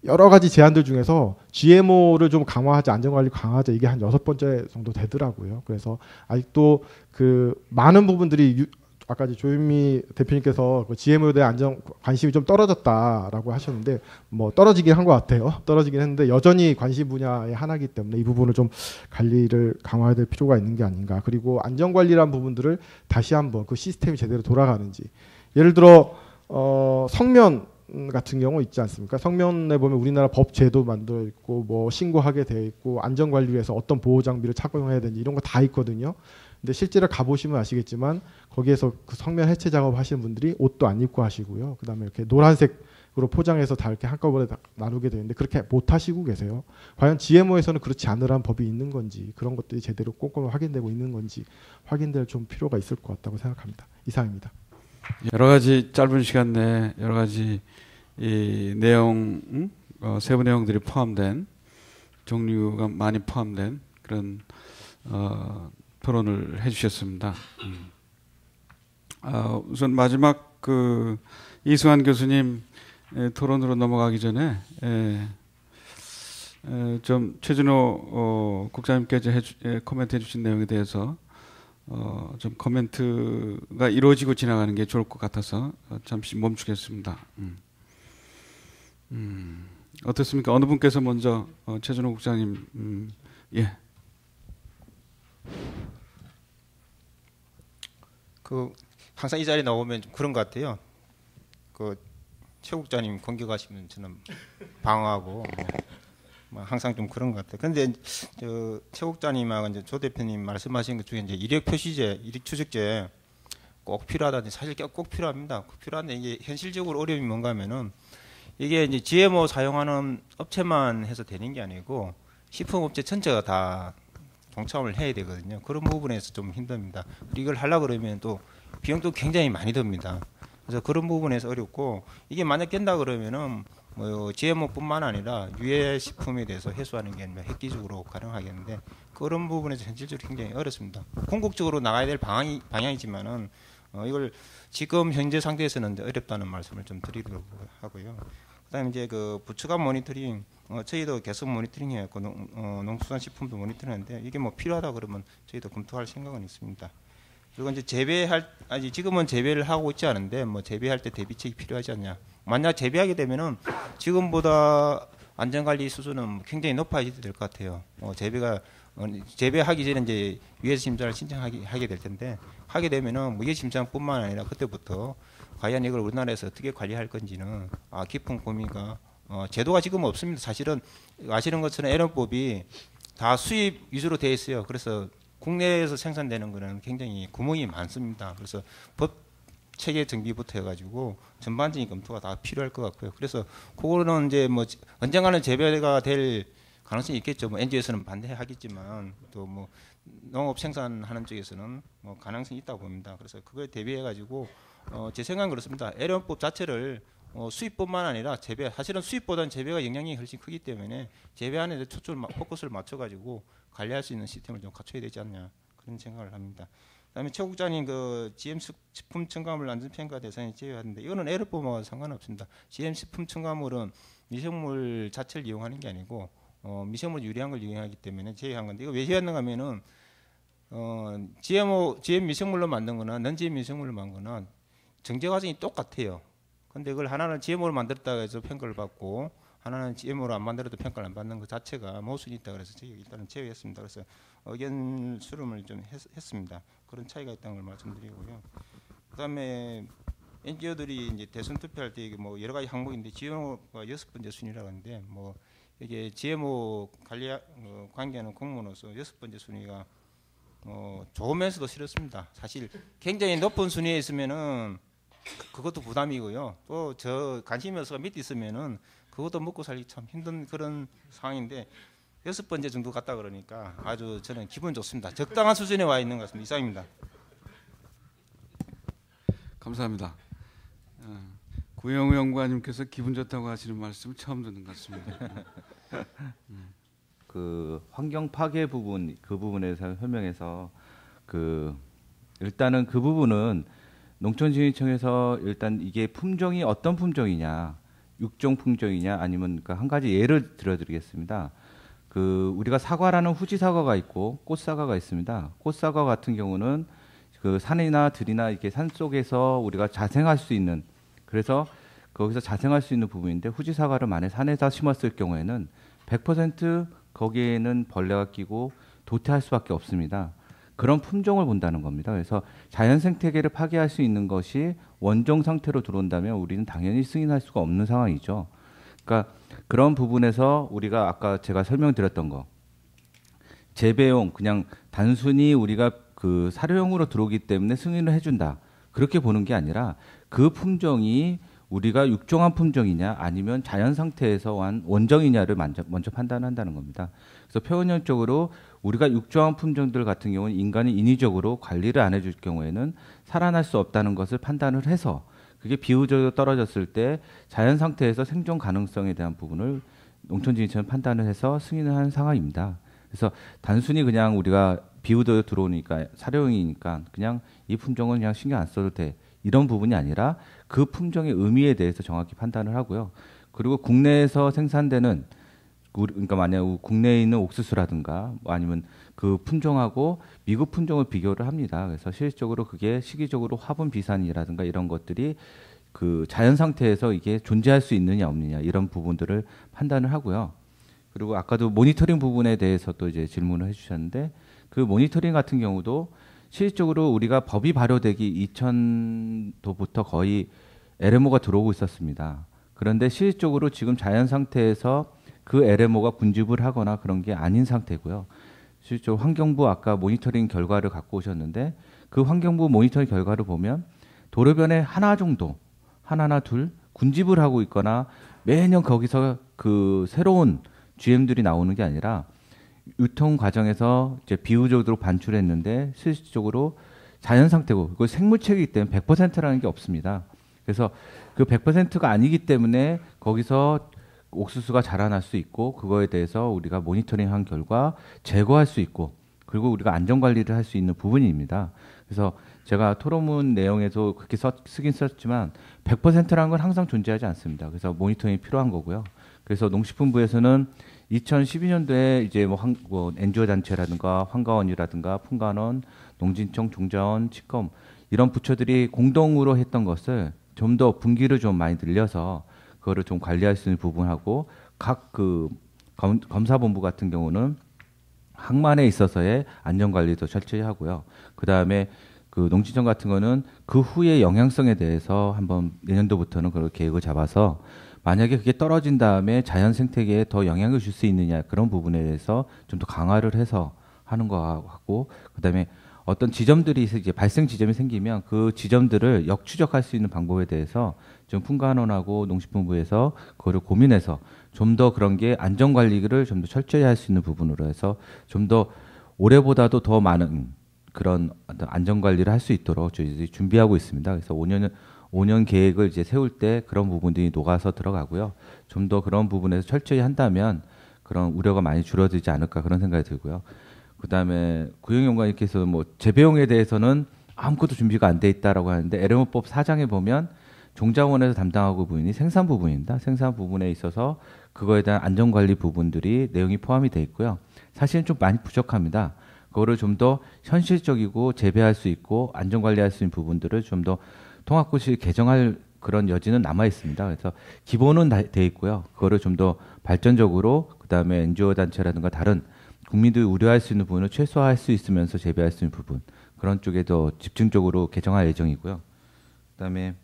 여러 가지 제안들 중에서 GMO를 좀 강화하자, 안전관리 강화하자 이게 한 6번째 정도 되더라고요. 그래서 아직도 그 많은 부분들이 아까 조윤미 대표님께서 그 GMO에 대한 안전 관심이 좀 떨어졌다라고 하셨는데 뭐 떨어지긴 한 것 같아요. 떨어지긴 했는데 여전히 관심 분야의 하나이기 때문에 이 부분을 좀 관리를 강화해야 될 필요가 있는 게 아닌가. 그리고 안전관리란 부분들을 다시 한번 그 시스템이 제대로 돌아가는지 예를 들어 성면 같은 경우 있지 않습니까? 성면에 보면 우리나라 법 제도 만들어 있고 뭐 신고하게 되어 있고 안전관리 위해서 어떤 보호 장비를 착용해야 되는지 이런 거 다 있거든요. 근데 실제로 가보시면 아시겠지만 거기에서 그 성면 해체 작업 하시는 분들이 옷도 안 입고 하시고요. 그다음에 이렇게 노란색으로 포장해서 다 이렇게 한꺼번에 다 나누게 되는데 그렇게 못 하시고 계세요. 과연 GMO에서는 그렇지 않으란 법이 있는 건지 그런 것들이 제대로 꼼꼼히 확인되고 있는 건지 확인될 좀 필요가 있을 것 같다고 생각합니다. 이상입니다. 여러 가지 짧은 시간 내에 여러 가지 이 내용 세부 내용들이 포함된 종류가 많이 포함된 그런 토론을 해주셨습니다. 우선 마지막 그 이승환 교수님 토론으로 넘어가기 전에 좀 최준호 국장님께서 코멘트 해주신 내용에 대해서 좀 코멘트가 이루어지고 지나가는 게 좋을 것 같아서 잠시 멈추겠습니다. 어떻습니까? 어느 분께서 먼저 최준호 국장님 예. 그 항상 이 자리에 나오면 좀 그런 것 같아요. 그 최 국장님 공격하시면 저는 방어하고 뭐 항상 좀 그런 것 같아요. 그런데 최 국장님하고 이제 조 대표님 말씀하신 것 중에 이제 이력 표시제, 이력 추적제 꼭 필요하다니 사실 꼭 필요합니다. 꼭 필요한데 이게 현실적으로 어려움이 뭔가 하면은 이게 이제 GMO 사용하는 업체만 해서 되는 게 아니고 식품업체 전체가 다 동참을 해야 되거든요. 그런 부분에서 좀 힘듭니다. 이걸 하려고 그러면 또 비용도 굉장히 많이 듭니다. 그래서 그런 부분에서 어렵고 이게 만약 된다 그러면은 뭐 GMO뿐만 아니라 유해 식품에 대해서 해소하는 게 획기적으로 가능하겠는데 그런 부분에서 현실적으로 굉장히 어렵습니다. 궁극적으로 나가야 될 방향이지만은 이걸 지금 현재 상태에서는 어렵다는 말씀을 좀 드리도록 하고요. 그다음에 이제 그 부추감 모니터링 저희도 계속 모니터링해왔고 농수산식품도 모니터링하는데 이게 뭐 필요하다 그러면 저희도 검토할 생각은 있습니다. 그리고 이제 아직 지금은 재배를 하고 있지 않은데 뭐 재배할 때 대비책이 필요하지 않냐. 만약 재배하게 되면은 지금보다 안전관리 수준은 굉장히 높아지게 될 것 같아요. 재배하기 전에 이제 위해서 심사를 신청하게 될 텐데 하게 되면은 위해 심사뿐만 아니라 그때부터 과연 이걸 우리나라에서 어떻게 관리할 건지는 깊은 고민과 제도가 지금 없습니다. 사실은 아시는 것처럼 애널법이 다 수입 위주로 되어 있어요. 그래서 국내에서 생산되는 거는 굉장히 구멍이 많습니다. 그래서 법 체계 정비부터 해가지고 전반적인 검토가 다 필요할 것 같고요. 그래서 그거는 이제 뭐 언젠가는 재배가 될 가능성이 있겠죠. 뭐 NGO에서는 반대하겠지만 또 뭐 농업 생산하는 쪽에서는 뭐 가능성이 있다고 봅니다. 그래서 그거에 대비해가지고 제 생각은 그렇습니다. 애련법 자체를 수입뿐만 아니라 재배, 사실은 수입보다는 재배가 영향이 훨씬 크기 때문에 재배하는 데 포커스를 맞춰가지고 관리할 수 있는 시스템을 좀 갖춰야 되지 않냐 그런 생각을 합니다. 그다음에 최 국장님 그 GM 식품 첨가물 안전평가 대상에 제외하는데 이거는 애련법과 상관없습니다. GM 식품 첨가물은 미생물 자체를 이용하는 게 아니고 미생물 유리한 걸 이용하기 때문에 제외한 건데 이거 왜 제외하는가 하면은 GM 미생물로 만든 거나 넌 GM 미생물로 만든 거나 정제 과정이 똑같아요. 근데 그걸 하나는 GM으로 만들었다고 해서 평가를 받고 하나는 GM으로 안 만들어도 평가를 안 받는 것 자체가 모순이 있다 그래서 저희가 일단은 제외했습니다. 그래서 의견 수렴을 좀 했습니다. 그런 차이가 있다는 걸 말씀드리고요. 그다음에 NGO들이 이제 대선 투표할 때 이게 뭐 여러 가지 항목인데 GMO가 6번째 순위라고 하는데 뭐 이게 GMO 관계하는 공무원으로서 6번째 순위가 좋으면서도 싫었습니다. 사실 굉장히 높은 순위에 있으면은 그것도 부담이고요. 또 저 관심 요소가 밑에 있으면은 그것도 먹고 살기 참 힘든 그런 상황인데 6번째 정도 갔다 그러니까 아주 저는 기분 좋습니다. 적당한 수준에 와 있는 것 같습니다. 이상입니다. 감사합니다. 구영우 연구관님께서 기분 좋다고 하시는 말씀 처음 듣는 것 같습니다. 그 환경 파괴 부분 그 부분에서 설명해서 일단은 그 부분은 농촌진흥청에서 일단 이게 품종이 어떤 품종이냐 육종 품종이냐 아니면 한 가지 예를 들어드리겠습니다. 우리가 사과라는 후지 사과가 있고 꽃 사과가 있습니다. 꽃 사과 같은 경우는 그 산이나 들이나 이렇게 산 속에서 우리가 자생할 수 있는 그래서 거기서 자생할 수 있는 부분인데 후지 사과를 만약 산에다 심었을 경우에는 100% 거기에는 벌레가 끼고 도태할 수밖에 없습니다. 그런 품종을 본다는 겁니다. 그래서 자연 생태계를 파괴할 수 있는 것이 원종 상태로 들어온다면 우리는 당연히 승인할 수가 없는 상황이죠. 그러니까 그런 부분에서 우리가 아까 제가 설명드렸던 거 재배용 그냥 단순히 우리가 그 사료용으로 들어오기 때문에 승인을 해준다. 그렇게 보는 게 아니라 그 품종이 우리가 육종한 품종이냐 아니면 자연 상태에서 온 원종이냐를 먼저 판단한다는 겁니다. 그래서 표현형적으로 우리가 육종한 품종들 같은 경우는 인간이 인위적으로 관리를 안 해줄 경우에는 살아날 수 없다는 것을 판단을 해서 그게 비우적으로 떨어졌을 때 자연 상태에서 생존 가능성에 대한 부분을 농촌진흥청은 판단을 해서 승인을 하는 상황입니다. 그래서 단순히 그냥 우리가 비우적으로 들어오니까 사료용이니까 그냥 이 품종은 그냥 신경 안 써도 돼. 이런 부분이 아니라 그 품종의 의미에 대해서 정확히 판단을 하고요. 그리고 국내에서 생산되는 그러니까 만약 국내에 있는 옥수수라든가 아니면 그 품종하고 미국 품종을 비교를 합니다. 그래서 실질적으로 그게 시기적으로 화분 비산이라든가 이런 것들이 그 자연 상태에서 이게 존재할 수 있느냐 없느냐 이런 부분들을 판단을 하고요. 그리고 아까도 모니터링 부분에 대해서 또 이제 질문을 해주셨는데 그 모니터링 같은 경우도 실질적으로 우리가 법이 발효되기 2000도부터 거의 LMO가 들어오고 있었습니다. 그런데 실질적으로 지금 자연 상태에서 그 LMO가 군집을 하거나 그런 게 아닌 상태고요. 실질적으로 환경부 아까 모니터링 결과를 갖고 오셨는데 그 환경부 모니터링 결과를 보면 도로변에 하나 정도, 하나나 둘 군집을 하고 있거나 매년 거기서 그 새로운 GM들이 나오는 게 아니라 유통 과정에서 이제 비우적으로 반출했는데 실질적으로 자연 상태고 그걸 생물체이기 때문에 100%라는 게 없습니다. 그래서 그 100%가 아니기 때문에 거기서 옥수수가 자라날 수 있고 그거에 대해서 우리가 모니터링한 결과 제거할 수 있고 그리고 우리가 안전 관리를 할 수 있는 부분입니다. 그래서 제가 토론문 내용에도 그렇게 쓰긴 썼지만 100%라는 건 항상 존재하지 않습니다. 그래서 모니터링이 필요한 거고요. 그래서 농식품부에서는 2012년도에 이제 뭐 NGO 단체라든가 환가원이라든가 풍간원, 농진청, 종자원, 치검 이런 부처들이 공동으로 했던 것을 좀 더 분기를 좀 많이 늘려서 그거를 좀 관리할 수 있는 부분하고 각 그 검사본부 같은 경우는 항만에 있어서의 안전관리도 철저히 하고요. 그 다음에 그 농진청 같은 거는 그 후의 영향성에 대해서 한번 내년도부터는 그런 계획을 잡아서 만약에 그게 떨어진 다음에 자연 생태계에 더 영향을 줄 수 있느냐 그런 부분에 대해서 좀 더 강화를 해서 하는 거 같고 그다음에 어떤 지점들이 이제 발생 지점이 생기면 그 지점들을 역추적할 수 있는 방법에 대해서 좀 풍간원하고 농식품부에서 그거를 고민해서 좀 더 그런 게 안전 관리를 좀 더 철저히 할 수 있는 부분으로 해서 좀 더 올해보다도 더 많은 그런 어떤 안전 관리를 할 수 있도록 저희들이 준비하고 있습니다. 그래서 5년 계획을 이제 세울 때 그런 부분들이 녹아서 들어가고요. 좀 더 그런 부분에서 철저히 한다면 그런 우려가 많이 줄어들지 않을까 그런 생각이 들고요. 그다음에 구영연구원님께서 뭐 재배용에 대해서는 아무것도 준비가 안 돼 있다라고 하는데 LMO법 4장에 보면 종자원에서 담당하고 부분이 생산 부분입니다. 생산 부분에 있어서 그거에 대한 안전관리 부분들이 내용이 포함이 돼 있고요. 사실은 좀 많이 부족합니다. 그거를 좀 더 현실적이고 재배할 수 있고 안전관리할 수 있는 부분들을 좀 더 통합고시 개정할 그런 여지는 남아 있습니다. 그래서 기본은 다 돼 있고요. 그거를 좀 더 발전적으로 그다음에 NGO 단체라든가 다른 국민들이 우려할 수 있는 부분을 최소화할 수 있으면서 재배할 수 있는 부분 그런 쪽에 더 집중적으로 개정할 예정이고요. 그다음에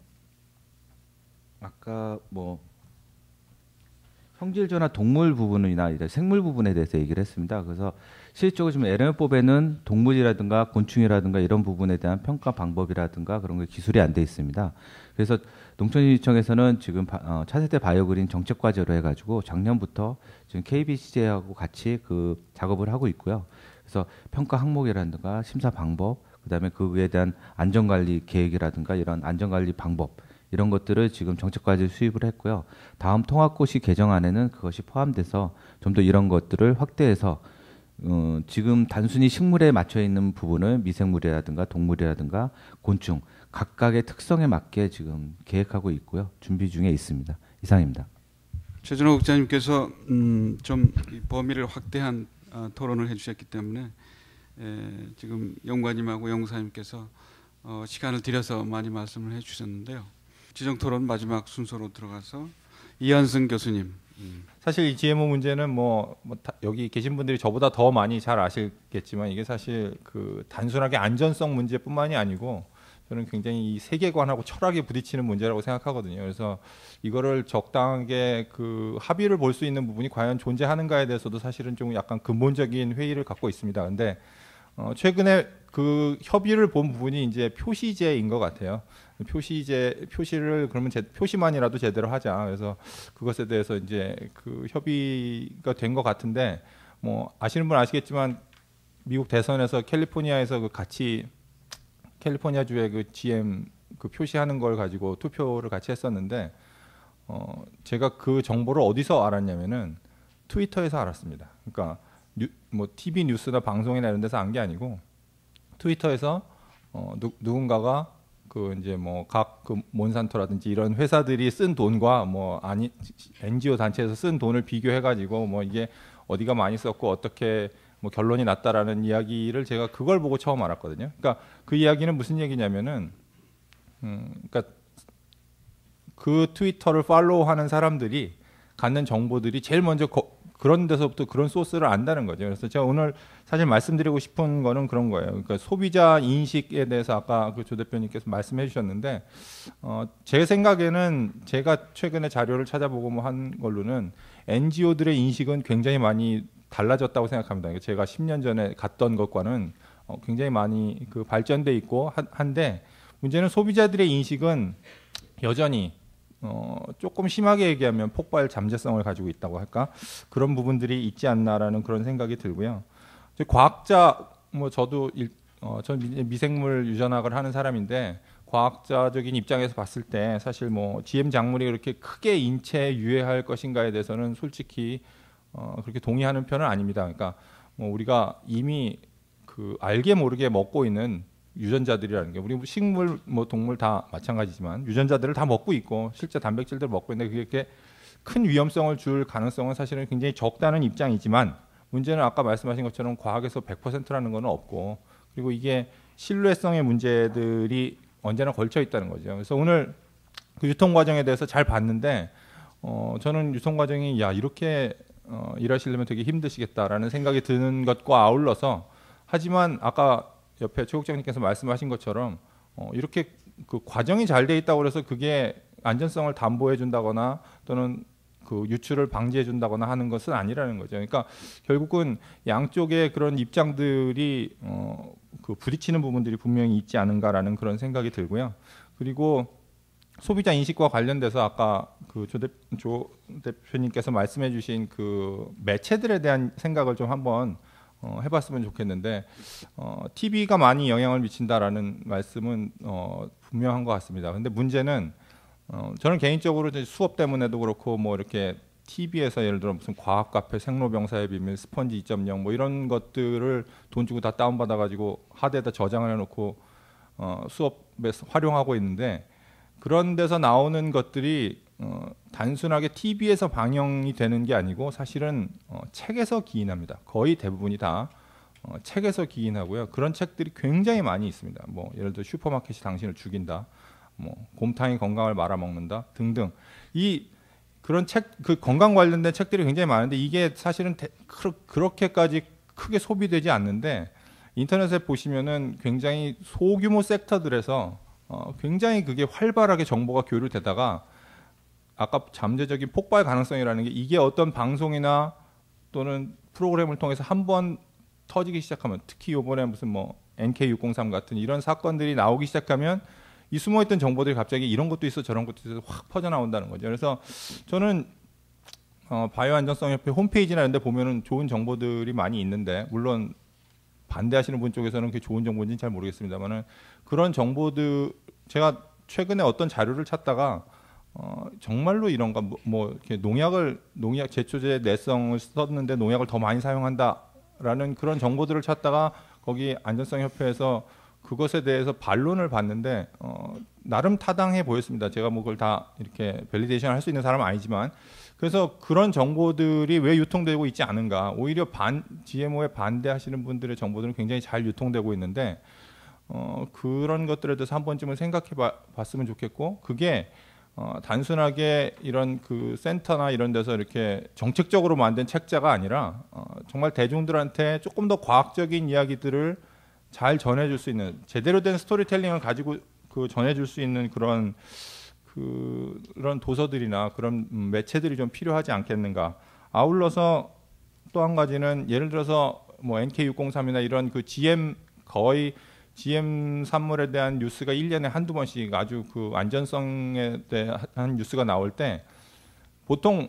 아까 뭐 성질전화 동물 부분이나 생물 부분에 대해서 얘기를 했습니다. 그래서 실질적으로 지금 LM법에는 동물이라든가 곤충이라든가 이런 부분에 대한 평가 방법이라든가 그런 게 기술이 안 돼 있습니다. 그래서 농촌진흥청에서는 지금 차세대 바이오그린 정책 과제로 해가지고 작년부터 지금 KBCJ하고 같이 그 작업을 하고 있고요. 그래서 평가 항목이라든가 심사 방법, 그다음에 그에 대한 안전관리 계획이라든가 이런 안전관리 방법 이런 것들을 지금 정책 과제 수립을 했고요. 다음 통합고시 개정안에는 그것이 포함돼서 좀 더 이런 것들을 확대해서 지금 단순히 식물에 맞춰 있는 부분을 미생물이라든가 동물이라든가 곤충 각각의 특성에 맞게 지금 계획하고 있고요. 준비 중에 있습니다. 이상입니다. 최준호 국장님께서 좀 범위를 확대한 토론을 해주셨기 때문에 지금 연구관님하고 연구사님께서 시간을 들여서 많이 말씀을 해주셨는데요. 지정토론 마지막 순서로 들어가서 이한승 교수님. 사실 이 GMO 문제는 여기 계신 분들이 저보다 더 많이 잘 아시겠지만 이게 사실 그 단순하게 안전성 문제뿐만이 아니고 저는 굉장히 이 세계관하고 철학에 부딪히는 문제라고 생각하거든요. 그래서 이거를 적당하게 그 합의를 볼 수 있는 부분이 과연 존재하는가에 대해서도 사실은 좀 약간 근본적인 회의를 갖고 있습니다. 근데 최근에 그 협의를 본 부분이 이제 표시제인 것 같아요. 표시를 그러면 표시만이라도 제대로 하자. 그래서 그것에 대해서 이제 그 협의가 된 것 같은데 뭐 아시는 분 아시겠지만 미국 대선에서 캘리포니아에서 그 같이 캘리포니아주의 그 GM 그 표시하는 걸 가지고 투표를 같이 했었는데 제가 그 정보를 어디서 알았냐면은 트위터에서 알았습니다. 그러니까 뭐 TV 뉴스나 방송이나 이런 데서 안 게 아니고 트위터에서 누군가가 그 이제 뭐 각 그 몬산토라든지 이런 회사들이 쓴 돈과 뭐 NGO 단체에서 쓴 돈을 비교해 가지고 뭐 이게 어디가 많이 썼고 어떻게 뭐 결론이 났다라는 이야기를 제가 그걸 보고 처음 알았거든요. 그러니까 그 이야기는 무슨 얘기냐면은 그러니까 그 트위터를 팔로우하는 사람들이 갖는 정보들이 제일 먼저 그런 데서부터 그런 소스를 안다는 거죠. 그래서 제가 오늘 사실 말씀드리고 싶은 거는 그런 거예요. 그러니까 소비자 인식에 대해서 아까 그 조 대표님께서 말씀해 주셨는데 제 생각에는 제가 최근에 자료를 찾아보고 뭐 한 걸로는 NGO들의 인식은 굉장히 많이 달라졌다고 생각합니다. 제가 10년 전에 갔던 것과는 굉장히 많이 그 발전돼 있고 한데 문제는 소비자들의 인식은 여전히 조금 심하게 얘기하면 폭발 잠재성을 가지고 있다고 할까 그런 부분들이 있지 않나라는 그런 생각이 들고요. 과학자 뭐 저도 전 미생물 유전학을 하는 사람인데 과학자적인 입장에서 봤을 때 사실 뭐 GM 작물이 그렇게 크게 인체에 유해할 것인가에 대해서는 솔직히 그렇게 동의하는 편은 아닙니다. 그러니까 뭐 우리가 이미 그 알게 모르게 먹고 있는 유전자들이라는 게 우리 식물 뭐 동물 다 마찬가지지만 유전자들을 다 먹고 있고 실제 단백질들 먹고 있는데 그게 이렇게 큰 위험성을 줄 가능성은 사실은 굉장히 적다는 입장이지만 문제는 아까 말씀하신 것처럼 과학에서 100%라는 건 없고 그리고 이게 신뢰성의 문제들이 언제나 걸쳐 있다는 거죠. 그래서 오늘 그 유통 과정에 대해서 잘 봤는데 저는 유통 과정이 야 이렇게 일하시려면 되게 힘드시겠다라는 생각이 드는 것과 아울러서 하지만 아까 옆에 최 국장님께서 말씀하신 것처럼 이렇게 그 과정이 잘 돼 있다고 해서 그게 안전성을 담보해 준다거나 또는 그 유출을 방지해 준다거나 하는 것은 아니라는 거죠. 그러니까 결국은 양쪽의 그런 입장들이 그 부딪히는 부분들이 분명히 있지 않은가라는 그런 생각이 들고요. 그리고 소비자 인식과 관련돼서 아까 그 조 대표님께서 말씀해주신 그 매체들에 대한 생각을 좀 한번 해봤으면 좋겠는데 TV가 많이 영향을 미친다라는 말씀은 분명한 것 같습니다. 근데 문제는 저는 개인적으로 수업 때문에도 그렇고 뭐 이렇게 TV에서 예를 들어 무슨 과학 카페, 생로병사의 비밀, 스펀지 2.0 뭐 이런 것들을 돈 주고 다 다운받아 가지고 하드에다 저장을 해놓고 수업에 활용하고 있는데 그런 데서 나오는 것들이 단순하게 TV에서 방영이 되는 게 아니고 사실은 책에서 기인합니다. 거의 대부분이 다 책에서 기인하고요. 그런 책들이 굉장히 많이 있습니다. 뭐 예를 들어 슈퍼마켓이 당신을 죽인다, 뭐 곰탕이 건강을 말아먹는다 등등. 그런 책, 그 건강 관련된 책들이 굉장히 많은데 이게 사실은 그렇게까지 크게 소비되지 않는데 인터넷에 보시면은 굉장히 소규모 섹터들에서 굉장히 그게 활발하게 정보가 교류되다가 아까 잠재적인 폭발 가능성이라는 게 이게 어떤 방송이나 또는 프로그램을 통해서 한번 터지기 시작하면 특히 이번에 무슨 뭐 NK603 같은 이런 사건들이 나오기 시작하면 이 숨어있던 정보들이 갑자기 이런 것도 있어 저런 것도 있어 확 퍼져나온다는 거죠. 그래서 저는 바이오 안전성협회 홈페이지나 이런 데 보면은 좋은 정보들이 많이 있는데 물론 반대하시는 분 쪽에서는 그게 좋은 정보인지는 잘 모르겠습니다만은 그런 정보들 제가 최근에 어떤 자료를 찾다가 정말로 이런가 뭐 이렇게 농약 제초제 내성을 썼는데 농약을 더 많이 사용한다라는 그런 정보들을 찾다가 거기 안전성협회에서 그것에 대해서 반론을 봤는데 나름 타당해 보였습니다. 제가 뭐 그걸 다 이렇게 밸리데이션 할 수 있는 사람은 아니지만 그래서 그런 정보들이 왜 유통되고 있지 않은가 오히려 GMO에 반대하시는 분들의 정보들은 굉장히 잘 유통되고 있는데 그런 것들에 대해서 한 번쯤은 생각해 봤으면 좋겠고 그게 단순하게 이런 그 센터나 이런 데서 이렇게 정책적으로 만든 책자가 아니라 정말 대중들한테 조금 더 과학적인 이야기들을 잘 전해줄 수 있는 제대로 된 스토리텔링을 가지고 그 전해줄 수 있는 그런 도서들이나 그런 매체들이 좀 필요하지 않겠는가. 아울러서 또 한 가지는 예를 들어서 뭐 NK603이나 이런 그 거의 GM 산물에 대한 뉴스가 1년에 한두 번씩 아주 그 안전성에 대한 뉴스가 나올 때 보통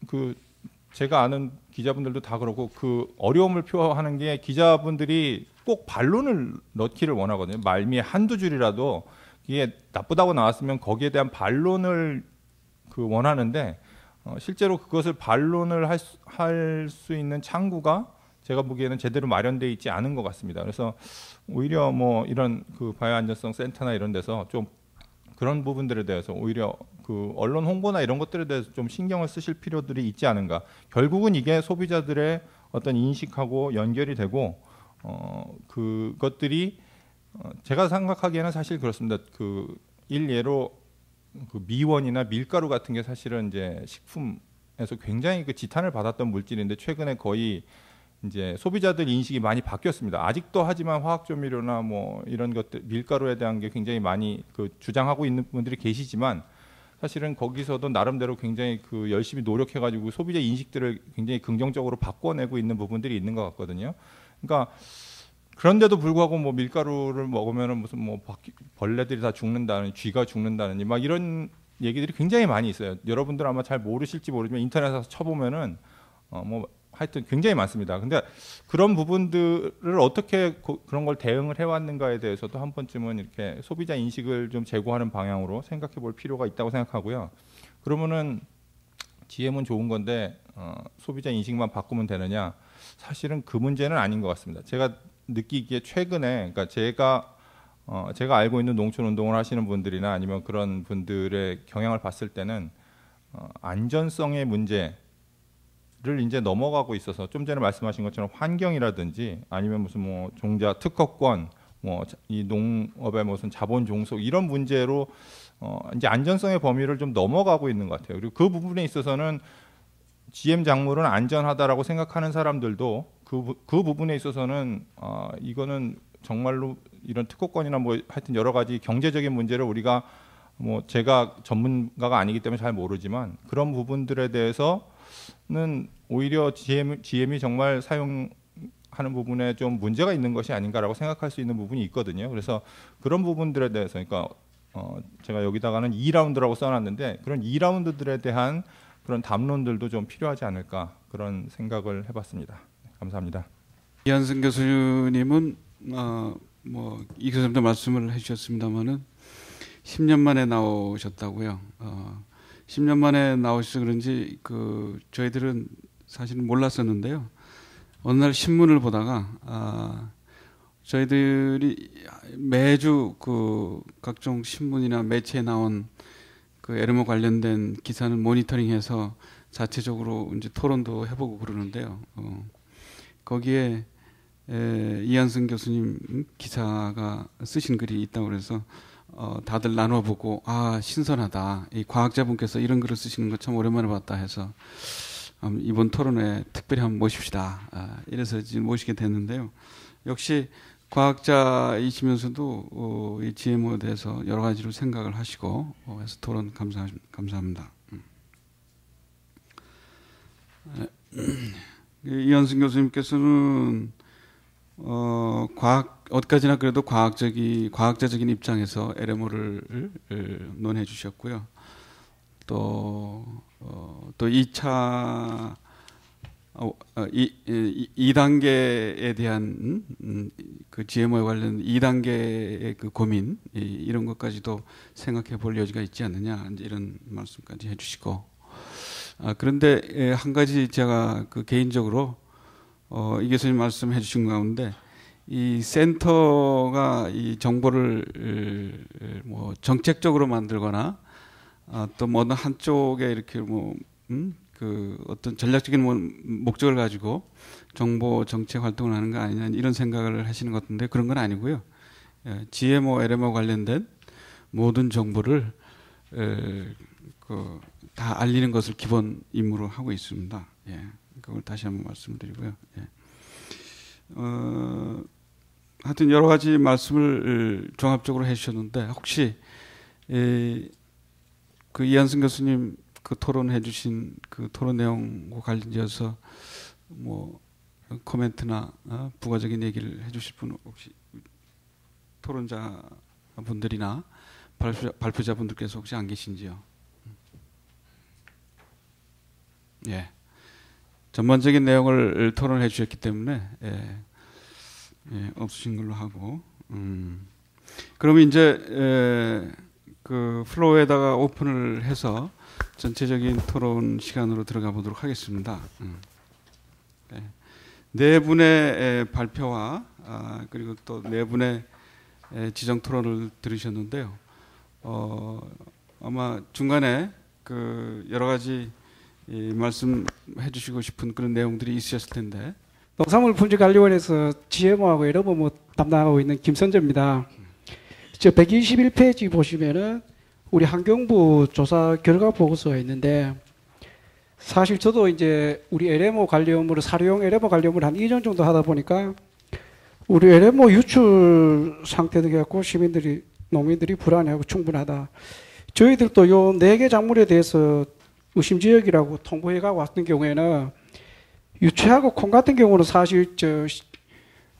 그 제가 아는 기자분들도 다 그렇고 그 어려움을 표하는 게 기자분들이 꼭 반론을 넣기를 원하거든요. 말미에 한두 줄이라도 이게 나쁘다고 나왔으면 거기에 대한 반론을 원하는데 실제로 그것을 반론을 할 수 있는 창구가 제가 보기에는 제대로 마련되어 있지 않은 것 같습니다. 그래서 오히려 뭐 이런 그 바이오 안전성 센터나 이런 데서 좀 그런 부분들에 대해서 오히려 그 언론 홍보나 이런 것들에 대해서 좀 신경을 쓰실 필요들이 있지 않은가. 결국은 이게 소비자들의 어떤 인식하고 연결이 되고 그것들이 제가 생각하기에는 사실 그렇습니다. 그 일예로 그 미원이나 밀가루 같은 게 사실은 이제 식품에서 굉장히 그 지탄을 받았던 물질인데 최근에 거의 이제 소비자들 인식이 많이 바뀌었습니다. 아직도 하지만 화학조미료나 뭐 이런 것들 밀가루에 대한 게 굉장히 많이 그 주장하고 있는 분들이 계시지만 사실은 거기서도 나름대로 굉장히 그 열심히 노력해가지고 소비자 인식들을 굉장히 긍정적으로 바꿔내고 있는 부분들이 있는 것 같거든요. 그러니까 그런데도 불구하고 뭐 밀가루를 먹으면은 무슨 뭐 벌레들이 다 죽는다는, 쥐가 죽는다는 막 이런 얘기들이 굉장히 많이 있어요. 여러분들 아마 잘 모르실지 모르지만 인터넷에서 쳐보면은 뭐 하여튼 굉장히 많습니다. 근데 그런 부분들을 어떻게 그런 걸 대응을 해왔는가에 대해서도 한 번쯤은 이렇게 소비자 인식을 좀 제고하는 방향으로 생각해 볼 필요가 있다고 생각하고요. 그러면은 GM은 좋은 건데 소비자 인식만 바꾸면 되느냐? 사실은 그 문제는 아닌 것 같습니다. 제가 느끼기에 최근에, 그러니까 제가 제가 알고 있는 농촌 운동을 하시는 분들이나 아니면 그런 분들의 경향을 봤을 때는 안전성의 문제를 이제 넘어가고 있어서 좀 전에 말씀하신 것처럼 환경이라든지 아니면 무슨 뭐 종자 특허권, 뭐 이 농업의 무슨 자본 종속 이런 문제로 이제 안전성의 범위를 좀 넘어가고 있는 것 같아요. 그리고 그 부분에 있어서는 GM 작물은 안전하다라고 생각하는 사람들도 그 부분에 있어서는 이거는 정말로 이런 특허권이나 뭐 하여튼 여러 가지 경제적인 문제를 우리가 뭐 제가 전문가가 아니기 때문에 잘 모르지만 그런 부분들에 대해서는 오히려 GM이 정말 사용하는 부분에 좀 문제가 있는 것이 아닌가라고 생각할 수 있는 부분이 있거든요. 그래서 그런 부분들에 대해서 그러니까 제가 여기다가는 2라운드라고 써놨는데 그런 2라운드들에 대한 그런 담론들도 좀 필요하지 않을까 그런 생각을 해봤습니다. 감사합니다. 이한승 교수님은 뭐 이 교수님도 말씀을 해주셨습니다만은 10년 만에 나오셨다고요. 10년 만에 나오셔서 그런지 저희들은 사실은 몰랐었는데요. 어느 날 신문을 보다가 저희들이 매주 각종 신문이나 매체에 나온 에르모 관련된 기사는 모니터링해서 자체적으로 이제 토론도 해보고 그러는데요. 거기에 이한승 교수님 기사가 쓰신 글이 있다고 그래서 다들 나눠보고 신선하다. 이 과학자분께서 이런 글을 쓰시는 거 참 오랜만에 봤다 해서 이번 토론에 특별히 한번 모십시다. 이래서 지금 모시게 됐는데요. 역시 과학자이시면서도 이 GMO에 대해서 여러 가지로 생각을 하시고 해서 토론 감사합니다. 이한승 교수님께서는 어디까지나 그래도 과학자적인 입장에서 LMO를 논해 주셨고요. 또 2차 2단계에 대한 GMO에 관련 2단계의 고민 이런 것까지도 생각해 볼 여지가 있지 않느냐 이런 말씀까지 해주시고 그런데 한 가지 제가 개인적으로 이 교수님 말씀해 주신 가운데 이 센터가 이 정보를 뭐 정책적으로 만들거나 또 어느 한쪽에 이렇게 어떤 전략적인 목적을 가지고 정보 정책 활동을 하는 거 아니냐 이런 생각을 하시는 것 같은데 그런 건 아니고요. GMO, LMO 관련된 모든 정보를 다 알리는 것을 기본 임무로 하고 있습니다. 예, 그걸 다시 한번 말씀드리고요. 예. 하여튼 여러 가지 말씀을 종합적으로 해주셨는데 혹시 이한승 교수님 토론해 주신 토론 내용과 관련해서 뭐 코멘트나 부가적인 얘기를 해주실 분 혹시 토론자 분들이나 발표자 분들께서 혹시 안 계신지요? 예, 전반적인 내용을 토론해 주셨기 때문에 없으신 걸로 하고 그러면 이제 플로어에다가 오픈을 해서 전체적인 토론 시간으로 들어가 보도록 하겠습니다. 네 분의 발표와 그리고 또 네 분의 지정 토론을 들으셨는데요. 아마 중간에 여러 가지 말씀해 주시고 싶은 그런 내용들이 있으셨을 텐데. 농산물분지관리원에서 GMO하고 LMO 담당하고 있는 김선재입니다. 저 121페이지 보시면은 우리 환경부 조사 결과 보고서가 있는데 사실 저도 이제 우리 LMO 관리업무를 사료용 LMO 관리업무를 한 2년 정도 하다 보니까 우리 LMO 유출 상태도 갖고 시민들이 농민들이 불안해하고 충분하다. 저희들도 요 4개 작물에 대해서 의심지역이라고 통보해가 왔던 경우에는 유채하고 콩 같은 경우는 사실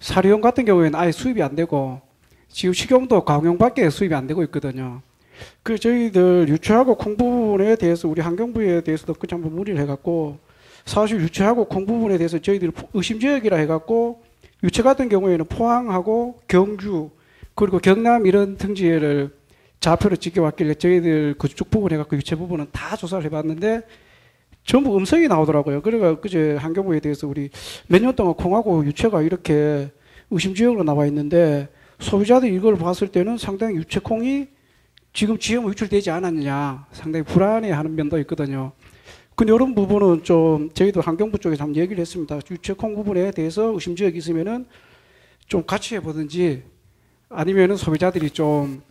사료용 같은 경우에는 아예 수입이 안 되고 지금 식용도 가공용밖에 수입이 안 되고 있거든요. 그래서 저희들 유채하고 콩 부분에 대해서 우리 환경부에 대해서도 그냥 한번 문의를 해갖고 사실 유채하고 콩 부분에 대해서 저희들이 의심지역이라 해갖고 유채 같은 경우에는 포항하고 경주 그리고 경남 이런 등지를 좌표를 찍혀왔길래 저희들 그쪽 부분 해갖고 유채 부분은 다 조사를 해봤는데 전부 음성이 나오더라고요. 그래가 그제 환경부에 대해서 우리 몇 년 동안 콩하고 유채가 이렇게 의심지역으로 나와 있는데 소비자들이 이걸 봤을 때는 상당히 유채콩이 지금 GMO 유출되지 않았느냐 상당히 불안해하는 면도 있거든요. 근데 이런 부분은 좀 저희도 환경부 쪽에서 한번 얘기를 했습니다. 유채콩 부분에 대해서 의심지역이 있으면은 좀 같이 해보든지 아니면은 소비자들이 좀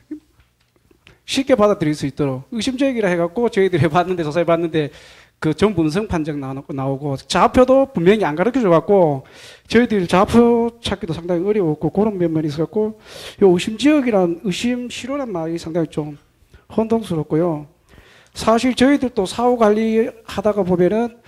쉽게 받아들일 수 있도록 의심지역이라 해갖고 저희들이 해봤는데 조사해봤는데 그 전분성 판정 나오고 좌표도 분명히 안 가르쳐줘갖고 저희들이 좌표 찾기도 상당히 어려웠고 그런 면면이 있었고 요 의심지역이란 의심시로란 말이 상당히 좀 혼동스럽고요. 사실 저희들도 사후 관리 하다가 보면은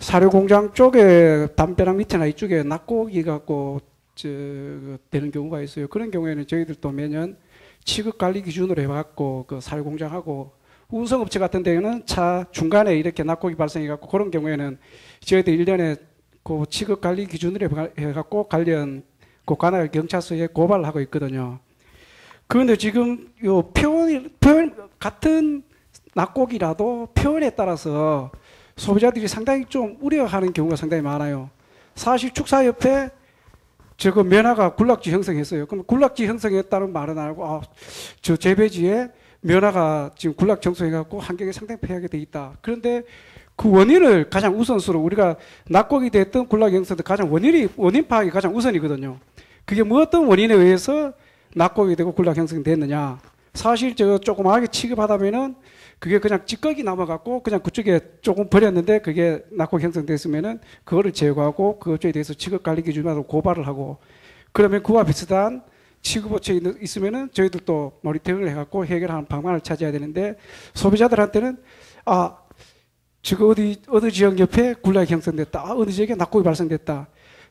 사료공장 쪽에 담벼락 밑에나 이쪽에 낙고기 갖고 되는 경우가 있어요. 그런 경우에는 저희들도 매년 취급 관리 기준으로 해갖고 그 사료공장하고 운송업체 같은 데는 차 중간에 이렇게 낙고기 발생해갖고 그런 경우에는 저희들 1년에 그 취급 관리 기준으로 해갖고 관련 그 관할 경찰서에 고발을 하고 있거든요. 그런데 지금 요 표현 같은 낙고기라도 표현에 따라서 소비자들이 상당히 좀 우려하는 경우가 상당히 많아요. 사실 축사협회 저거 면화가 군락지 형성했어요. 그럼 군락지 형성했다는 말은 안 하고 저 재배지에 면화가 지금 군락 형성해갖고 환경에 상당히 폐하게 돼 있다. 그런데 그 원인을 가장 우선수로 우리가 낙고기 됐든 군락 형성도 가장 원인 파악이 가장 우선이거든요. 그게 뭐 어떤 원인에 의해서 낙고기 되고 군락 형성됐느냐. 사실 저 조그맣게 취급하다면은 그게 그냥 찌꺼기 남아갖고 그냥 그쪽에 조금 버렸는데 그게 낙고기 형성됐으면은 그거를 제거하고 그것에 대해서 취급관리 기준으로 고발을 하고 그러면 그와 비슷한 취급업체 있으면은 저희들도 모니터링을 해갖고 해결하는 방안을 찾아야 되는데 소비자들한테는 저거 어느 지역 옆에 군락이 형성됐다. 어느 지역에 낙고기 발생됐다.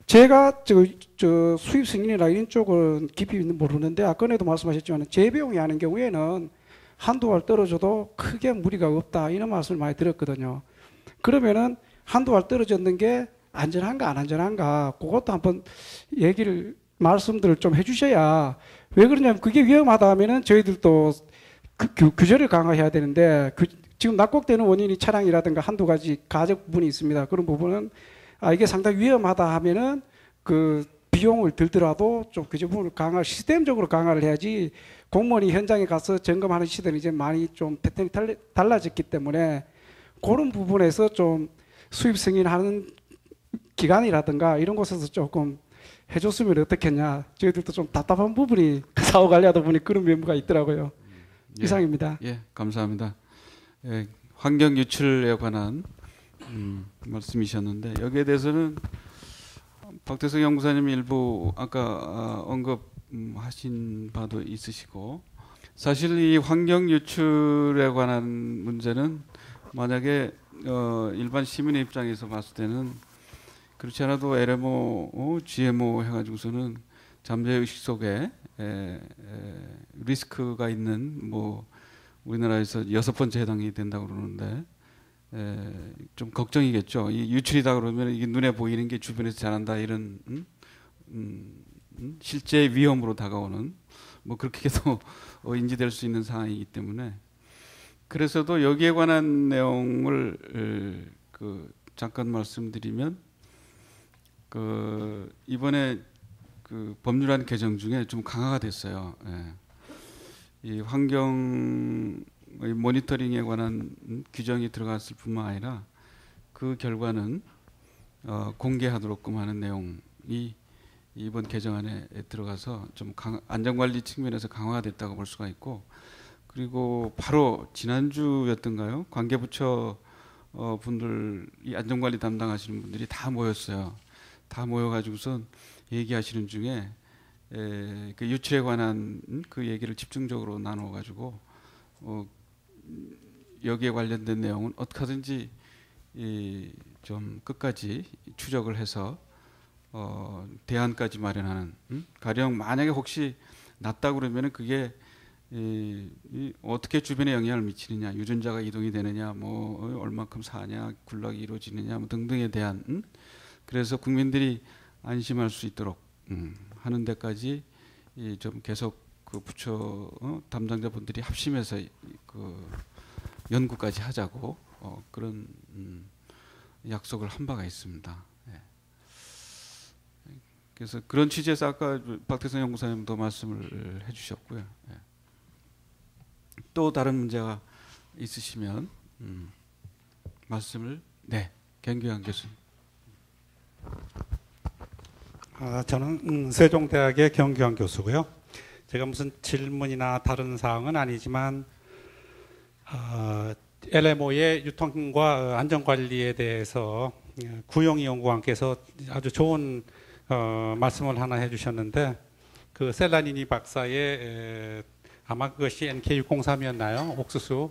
제가 저 수입 승인이나 이런 쪽은 깊이 모르는데 아까에도 말씀하셨지만 재배용이 하는 경우에는 한두 알 떨어져도 크게 무리가 없다 이런 말씀을 많이 들었거든요. 그러면은 한두 알 떨어졌는 게 안전한가 안 안전한가 그것도 한번 말씀들을 좀 해주셔야 왜 그러냐면 그게 위험하다 하면은 저희들도 규제를 강화해야 되는데 지금 낙곡되는 원인이 차량이라든가 한두 가지 가적 부분이 있습니다. 그런 부분은 이게 상당히 위험하다 하면은 그 비용을 들더라도 좀 규제 부분을 시스템적으로 강화를 해야지 공무원이 현장에 가서 점검하는 시대는 이제 많이 좀 패턴이 달라졌기 때문에 그런 부분에서 좀 수입 승인하는 기관이라든가 이런 곳에서 조금 해줬으면 어떻겠냐. 저희들도 좀 답답한 부분이 사후 관리하다 보니 그런 면모가 있더라고요. 예, 이상입니다. 예, 감사합니다. 예, 환경 유출에 관한 말씀이셨는데 여기에 대해서는 박태성 연구사님이 일부 아까 언급하신 바도 있으시고 사실 이 환경 유출에 관한 문제는 만약에 일반 시민의 입장에서 봤을 때는 그렇지 않아도 LMO, GMO 해가지고서는 잠재의식 속에 리스크가 있는 뭐 우리나라에서 6번째 해당이 된다고 그러는데 좀 걱정이겠죠. 이 유출이다 그러면 이게 눈에 보이는 게 주변에서 자란다 이런 실제 위험으로 다가오는 뭐 그렇게도 인지될 수 있는 상황이기 때문에 그래서도 여기에 관한 내용을 잠깐 말씀드리면 이번에 법률안 개정 중에 좀 강화가 됐어요. 이 환경 모니터링에 관한 규정이 들어갔을 뿐만 아니라 그 결과는 공개하도록끔 하는 내용이 이번 개정안에 들어가서 좀 안전관리 측면에서 강화가 됐다고 볼 수가 있고 그리고 바로 지난주였던가요? 관계부처 분들이 안전관리 담당하시는 분들이 다 모였어요. 다 모여가지고선 얘기하시는 중에 그 유출에 관한 그 얘기를 집중적으로 나눠가지고 여기에 관련된 내용은 어떻게 하든지 좀 끝까지 추적을 해서 대안까지 마련하는 가령 만약에 혹시 났다 그러면은 그게 어떻게 주변에 영향을 미치느냐 유전자가 이동이 되느냐 뭐 얼만큼 사냐 군락이 이루어지느냐 뭐 등등에 대한 그래서 국민들이 안심할 수 있도록 하는 데까지 좀 계속 그 부처 담당자분들이 합심해서 그 연구까지 하자고 그런 약속을 한 바가 있습니다. 예. 그래서 그런 취지에서 아까 박태성 연구사님도 말씀을 해주셨고요. 예. 또 다른 문제가 있으시면 말씀을 gengyuan 교수님. 저는 세종대학의 gengyuan 교수고요. 제가 무슨 질문이나 다른 사항은 아니지만 LMO의 유통과 안전관리에 대해서 구용희 연구관께서 아주 좋은 말씀을 하나 해주셨는데 그 셀라니니 박사의 아마 그것이 NK603이었나요? 옥수수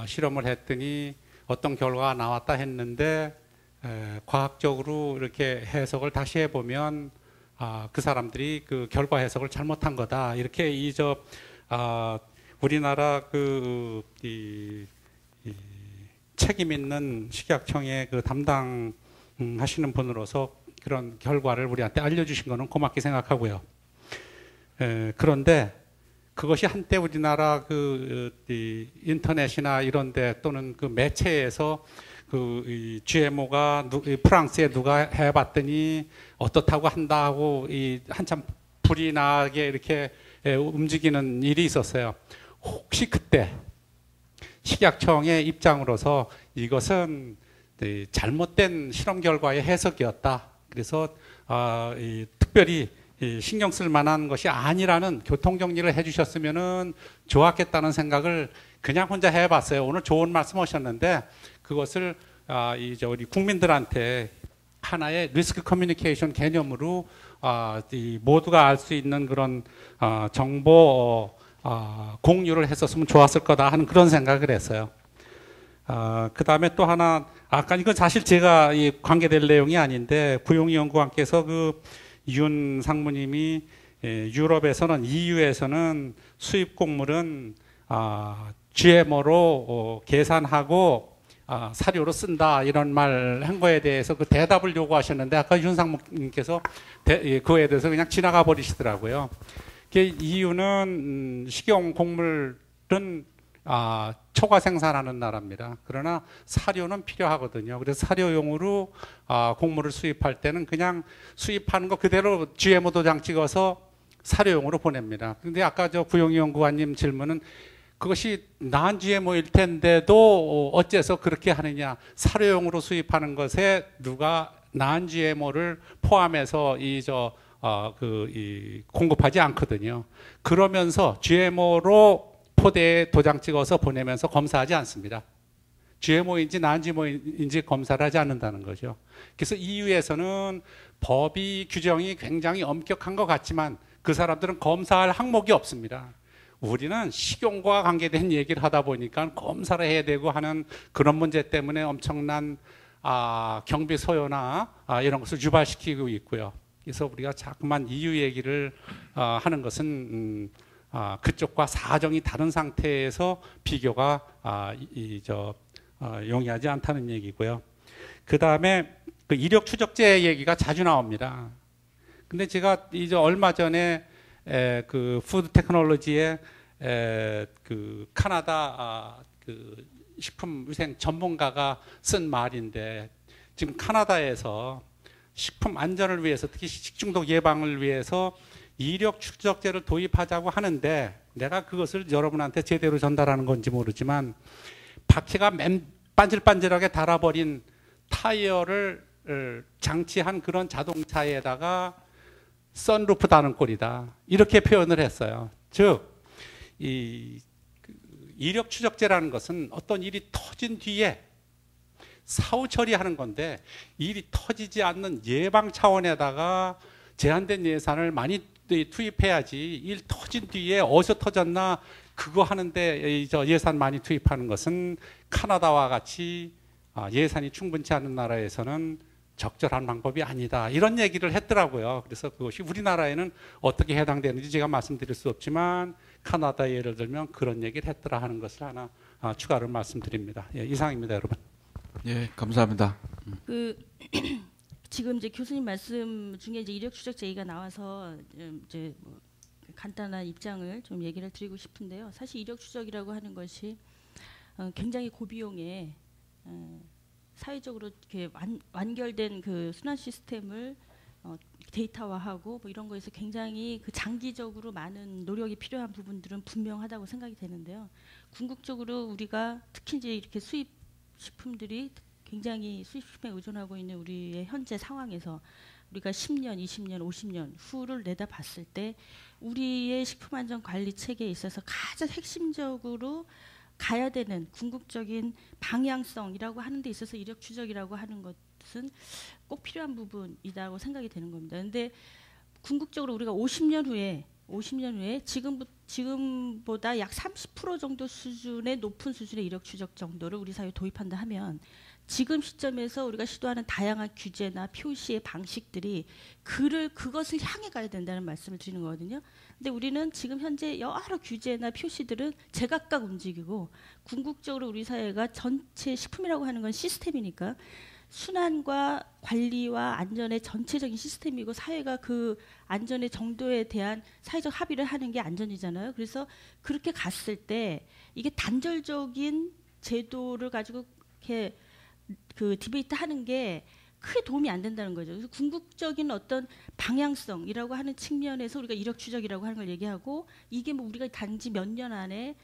실험을 했더니 어떤 결과가 나왔다 했는데 과학적으로 이렇게 해석을 다시 해보면 그 사람들이 그 결과 해석을 잘못한 거다. 이렇게 우리나라 책임 있는 식약청의 그 담당하시는 분으로서 그런 결과를 우리한테 알려주신 거는 고맙게 생각하고요. 그런데 그것이 한때 우리나라 인터넷이나 이런데 또는 그 매체에서 GMO가 프랑스에 누가 해봤더니 어떻다고 한다고 한참 불이 나게 이렇게 움직이는 일이 있었어요. 혹시 그때 식약청의 입장으로서 이것은 잘못된 실험 결과의 해석이었다. 그래서 특별히 신경 쓸 만한 것이 아니라는 교통 정리를 해주셨으면은 좋았겠다는 생각을 그냥 혼자 해봤어요. 오늘 좋은 말씀하셨는데 그것을 우리 국민들한테 하나의 리스크 커뮤니케이션 개념으로 모두가 알 수 있는 그런 정보 공유를 했었으면 좋았을 거다 하는 그런 생각을 했어요. 그 다음에 또 하나, 아까 이건 사실 제가 관계될 내용이 아닌데 구용희 연구관께서 윤 상무님이 유럽에서는 EU에서는 수입 곡물은 GMO로 계산하고 사료로 쓴다 이런 말 한 거에 대해서 그 대답을 요구하셨는데 아까 윤 상무님께서 그거에 대해서 그냥 지나가 버리시더라고요. EU는 식용 곡물은 초과 생산하는 나라입니다. 그러나 사료는 필요하거든요. 그래서 사료용으로 곡물을 수입할 때는 그냥 수입하는 거 그대로 GMO 도장 찍어서 사료용으로 보냅니다. 근데 아까 구용희 연구관님 질문은 그것이 난 GMO일 텐데도 어째서 그렇게 하느냐. 사료용으로 수입하는 것에 누가 난 GMO를 포함해서 공급하지 않거든요. 그러면서 GMO로 포대에 도장 찍어서 보내면서 검사하지 않습니다. GMO인지 난 GMO인지 검사를 하지 않는다는 거죠. 그래서 EU에서는 법이 규정이 굉장히 엄격한 것 같지만 그 사람들은 검사할 항목이 없습니다. 우리는 식용과 관계된 얘기를 하다 보니까 검사를 해야 되고 하는 그런 문제 때문에 엄청난 경비 소요나 이런 것을 유발시키고 있고요. 그래서 우리가 자꾸만 EU 얘기를 하는 것은 그쪽과 사정이 다른 상태에서 비교가 용이하지 않다는 얘기고요. 그 다음에 그 이력 추적제 얘기가 자주 나옵니다. 근데 제가 얼마 전에 그 푸드 테크놀로지의 그 카나다 그 식품위생 전문가가 쓴 말인데 지금 카나다에서 식품 안전을 위해서 특히 식중독 예방을 위해서 이력 추적제를 도입하자고 하는데 내가 그것을 여러분한테 제대로 전달하는 건지 모르지만 바퀴가 반질반질하게 달아버린 타이어를 장치한 그런 자동차에다가 선루프 다는 꼴이다. 이렇게 표현을 했어요. 즉, 이력 추적제라는 것은 어떤 일이 터진 뒤에 사후 처리하는 건데 일이 터지지 않는 예방 차원에다가 제한된 예산을 많이 투입해야지 일 터진 뒤에 어디서 터졌나 그거 하는데 예산 많이 투입하는 것은 카나다와 같이 예산이 충분치 않은 나라에서는 적절한 방법이 아니다. 이런 얘기를 했더라고요. 그래서 그것이 우리나라에는 어떻게 해당되는지 제가 말씀드릴 수 없지만 카나다 예를 들면 그런 얘기를 했더라 하는 것을 하나 추가로 말씀드립니다. 예, 이상입니다, 여러분. 예, 감사합니다. 지금 이제 교수님 말씀 중에 이제 이력 추적 제의가 나와서 이제 간단한 입장을 좀 얘기를 드리고 싶은데요. 사실 이력 추적이라고 하는 것이 굉장히 고비용의 사회적으로 이렇게 완결된 그 순환 시스템을 데이터화하고 뭐 이런 거에서 굉장히 그 장기적으로 많은 노력이 필요한 부분들은 분명하다고 생각이 되는데요. 궁극적으로 우리가 특히 이제 이렇게 수입 식품들이 굉장히 수입식품에 의존하고 있는 우리의 현재 상황에서 우리가 10년, 20년, 50년 후를 내다봤을 때 우리의 식품안전관리 체계에 있어서 가장 핵심적으로 가야 되는 궁극적인 방향성이라고 하는 데 있어서 이력 추적이라고 하는 것은 꼭 필요한 부분이라고 생각이 되는 겁니다. 그런데 궁극적으로 우리가 50년 후에 지금보다 약 30% 정도 수준의 높은 수준의 이력 추적 정도를 우리 사회에 도입한다 하면 지금 시점에서 우리가 시도하는 다양한 규제나 표시의 방식들이 그것을 향해 가야 된다는 말씀을 드리는 거거든요. 근데 우리는 지금 현재 여러 규제나 표시들은 제각각 움직이고 궁극적으로 우리 사회가 전체 식품이라고 하는 건 시스템이니까 순환과 관리와 안전의 전체적인 시스템이고 사회가 그 안전의 정도에 대한 사회적 합의를 하는 게 안전이잖아요. 그래서 그렇게 갔을 때 이게 단절적인 제도를 가지고 이렇게 그 디베이트 하는 게 크게 도움이 안 된다는 거죠. 그래서 궁극적인 어떤 방향성이라고 하는 측면에서 우리가 이력 추적이라고 하는 걸 얘기하고 이게 뭐 우리가 단지 몇 년 안에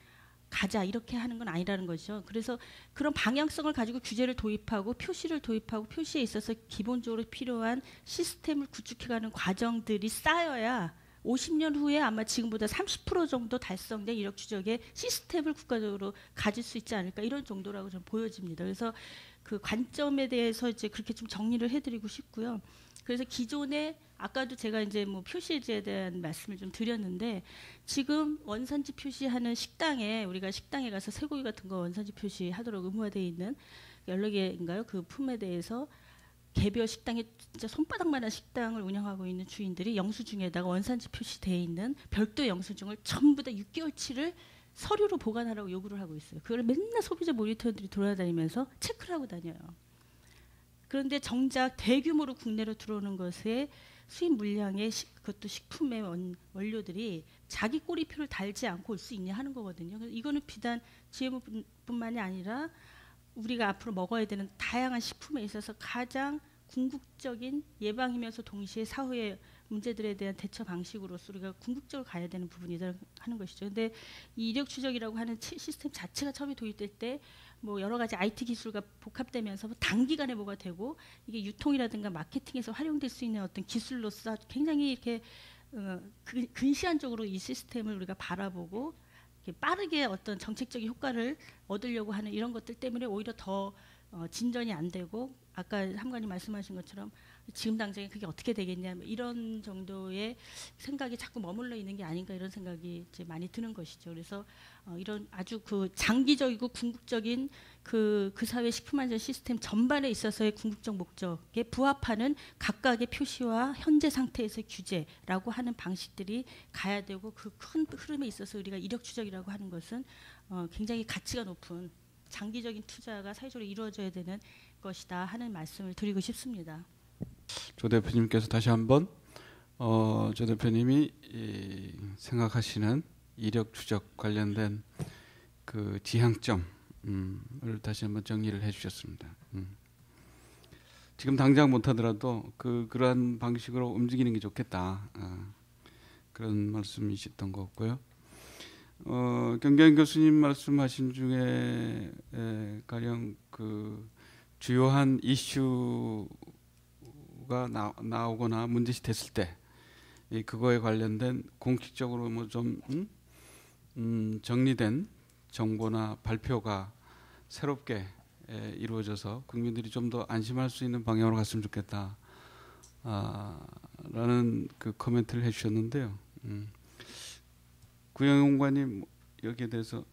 가자 이렇게 하는 건 아니라는 거죠. 그래서 그런 방향성을 가지고 규제를 도입하고 표시를 도입하고 표시에 있어서 기본적으로 필요한 시스템을 구축해가는 과정들이 쌓여야 50년 후에 아마 지금보다 30% 정도 달성된 이력 추적의 시스템을 국가적으로 가질 수 있지 않을까 이런 정도라고 저는 보여집니다. 그래서 그 관점에 대해서 이제 그렇게 좀 정리를 해드리고 싶고요. 그래서 기존에 아까도 제가 이제 뭐 표시제에 대한 말씀을 좀 드렸는데 지금 원산지 표시하는 식당에 우리가 식당에 가서 쇠고기 같은 거 원산지 표시하도록 의무화되어 있는 여러 개인가요? 그 품에 대해서 개별 식당에 진짜 손바닥만한 식당을 운영하고 있는 주인들이 영수증에다가 원산지 표시되어 있는 별도 영수증을 전부 다 6개월치를 서류로 보관하라고 요구를 하고 있어요. 그걸 맨날 소비자 모니터들이 돌아다니면서 체크를 하고 다녀요. 그런데 정작 대규모로 국내로 들어오는 것에 수입 물량의 그것도 식품의 원료들이 자기 꼬리표를 달지 않고 올 수 있냐 하는 거거든요. 그래서 이거는 비단 GMO뿐만이 아니라 우리가 앞으로 먹어야 되는 다양한 식품에 있어서 가장 궁극적인 예방이면서 동시에 사후의 문제들에 대한 대처 방식으로서 우리가 궁극적으로 가야 되는 부분이다 하는 것이죠. 근데 이 이력 추적이라고 하는 시스템 자체가 처음에 도입될 때 뭐 여러 가지 IT 기술과 복합되면서 단기간에 뭐가 되고 이게 유통이라든가 마케팅에서 활용될 수 있는 어떤 기술로서 굉장히 이렇게 근시안적으로 이 시스템을 우리가 바라보고 빠르게 어떤 정책적인 효과를 얻으려고 하는 이런 것들 때문에 오히려 더 진전이 안 되고 아까 함관님 말씀하신 것처럼 지금 당장에 그게 어떻게 되겠냐 뭐 이런 정도의 생각이 자꾸 머물러 있는 게 아닌가 이런 생각이 이제 많이 드는 것이죠. 그래서 이런 아주 그 장기적이고 궁극적인 그 사회 식품안전 시스템 전반에 있어서의 궁극적 목적에 부합하는 각각의 표시와 현재 상태에서의 규제라고 하는 방식들이 가야 되고 그 큰 흐름에 있어서 우리가 이력 추적이라고 하는 것은 굉장히 가치가 높은 장기적인 투자가 사회적으로 이루어져야 되는 것이다 하는 말씀을 드리고 싶습니다. 조 대표님께서 다시 한번 조 대표님이 생각하시는 이력 추적 관련된 그 지향점을 다시 한번 정리를 해주셨습니다. 지금 당장 못하더라도 그러한 방식으로 움직이는 게 좋겠다. 그런 말씀이셨던 것 같고요. 경경 교수님 말씀하신 중에 가령 그 주요한 이슈가 나오거나 문제시 됐을 때 그거에 관련된 공식적으로 뭐 좀 정리된 정보나 발표가 새롭게 이루어져서 국민들이 좀 더 안심할 수 있는 방향으로 갔으면 좋겠다. 라는 그 코멘트를 해주셨는데요. 구영용관님 여기에 대해서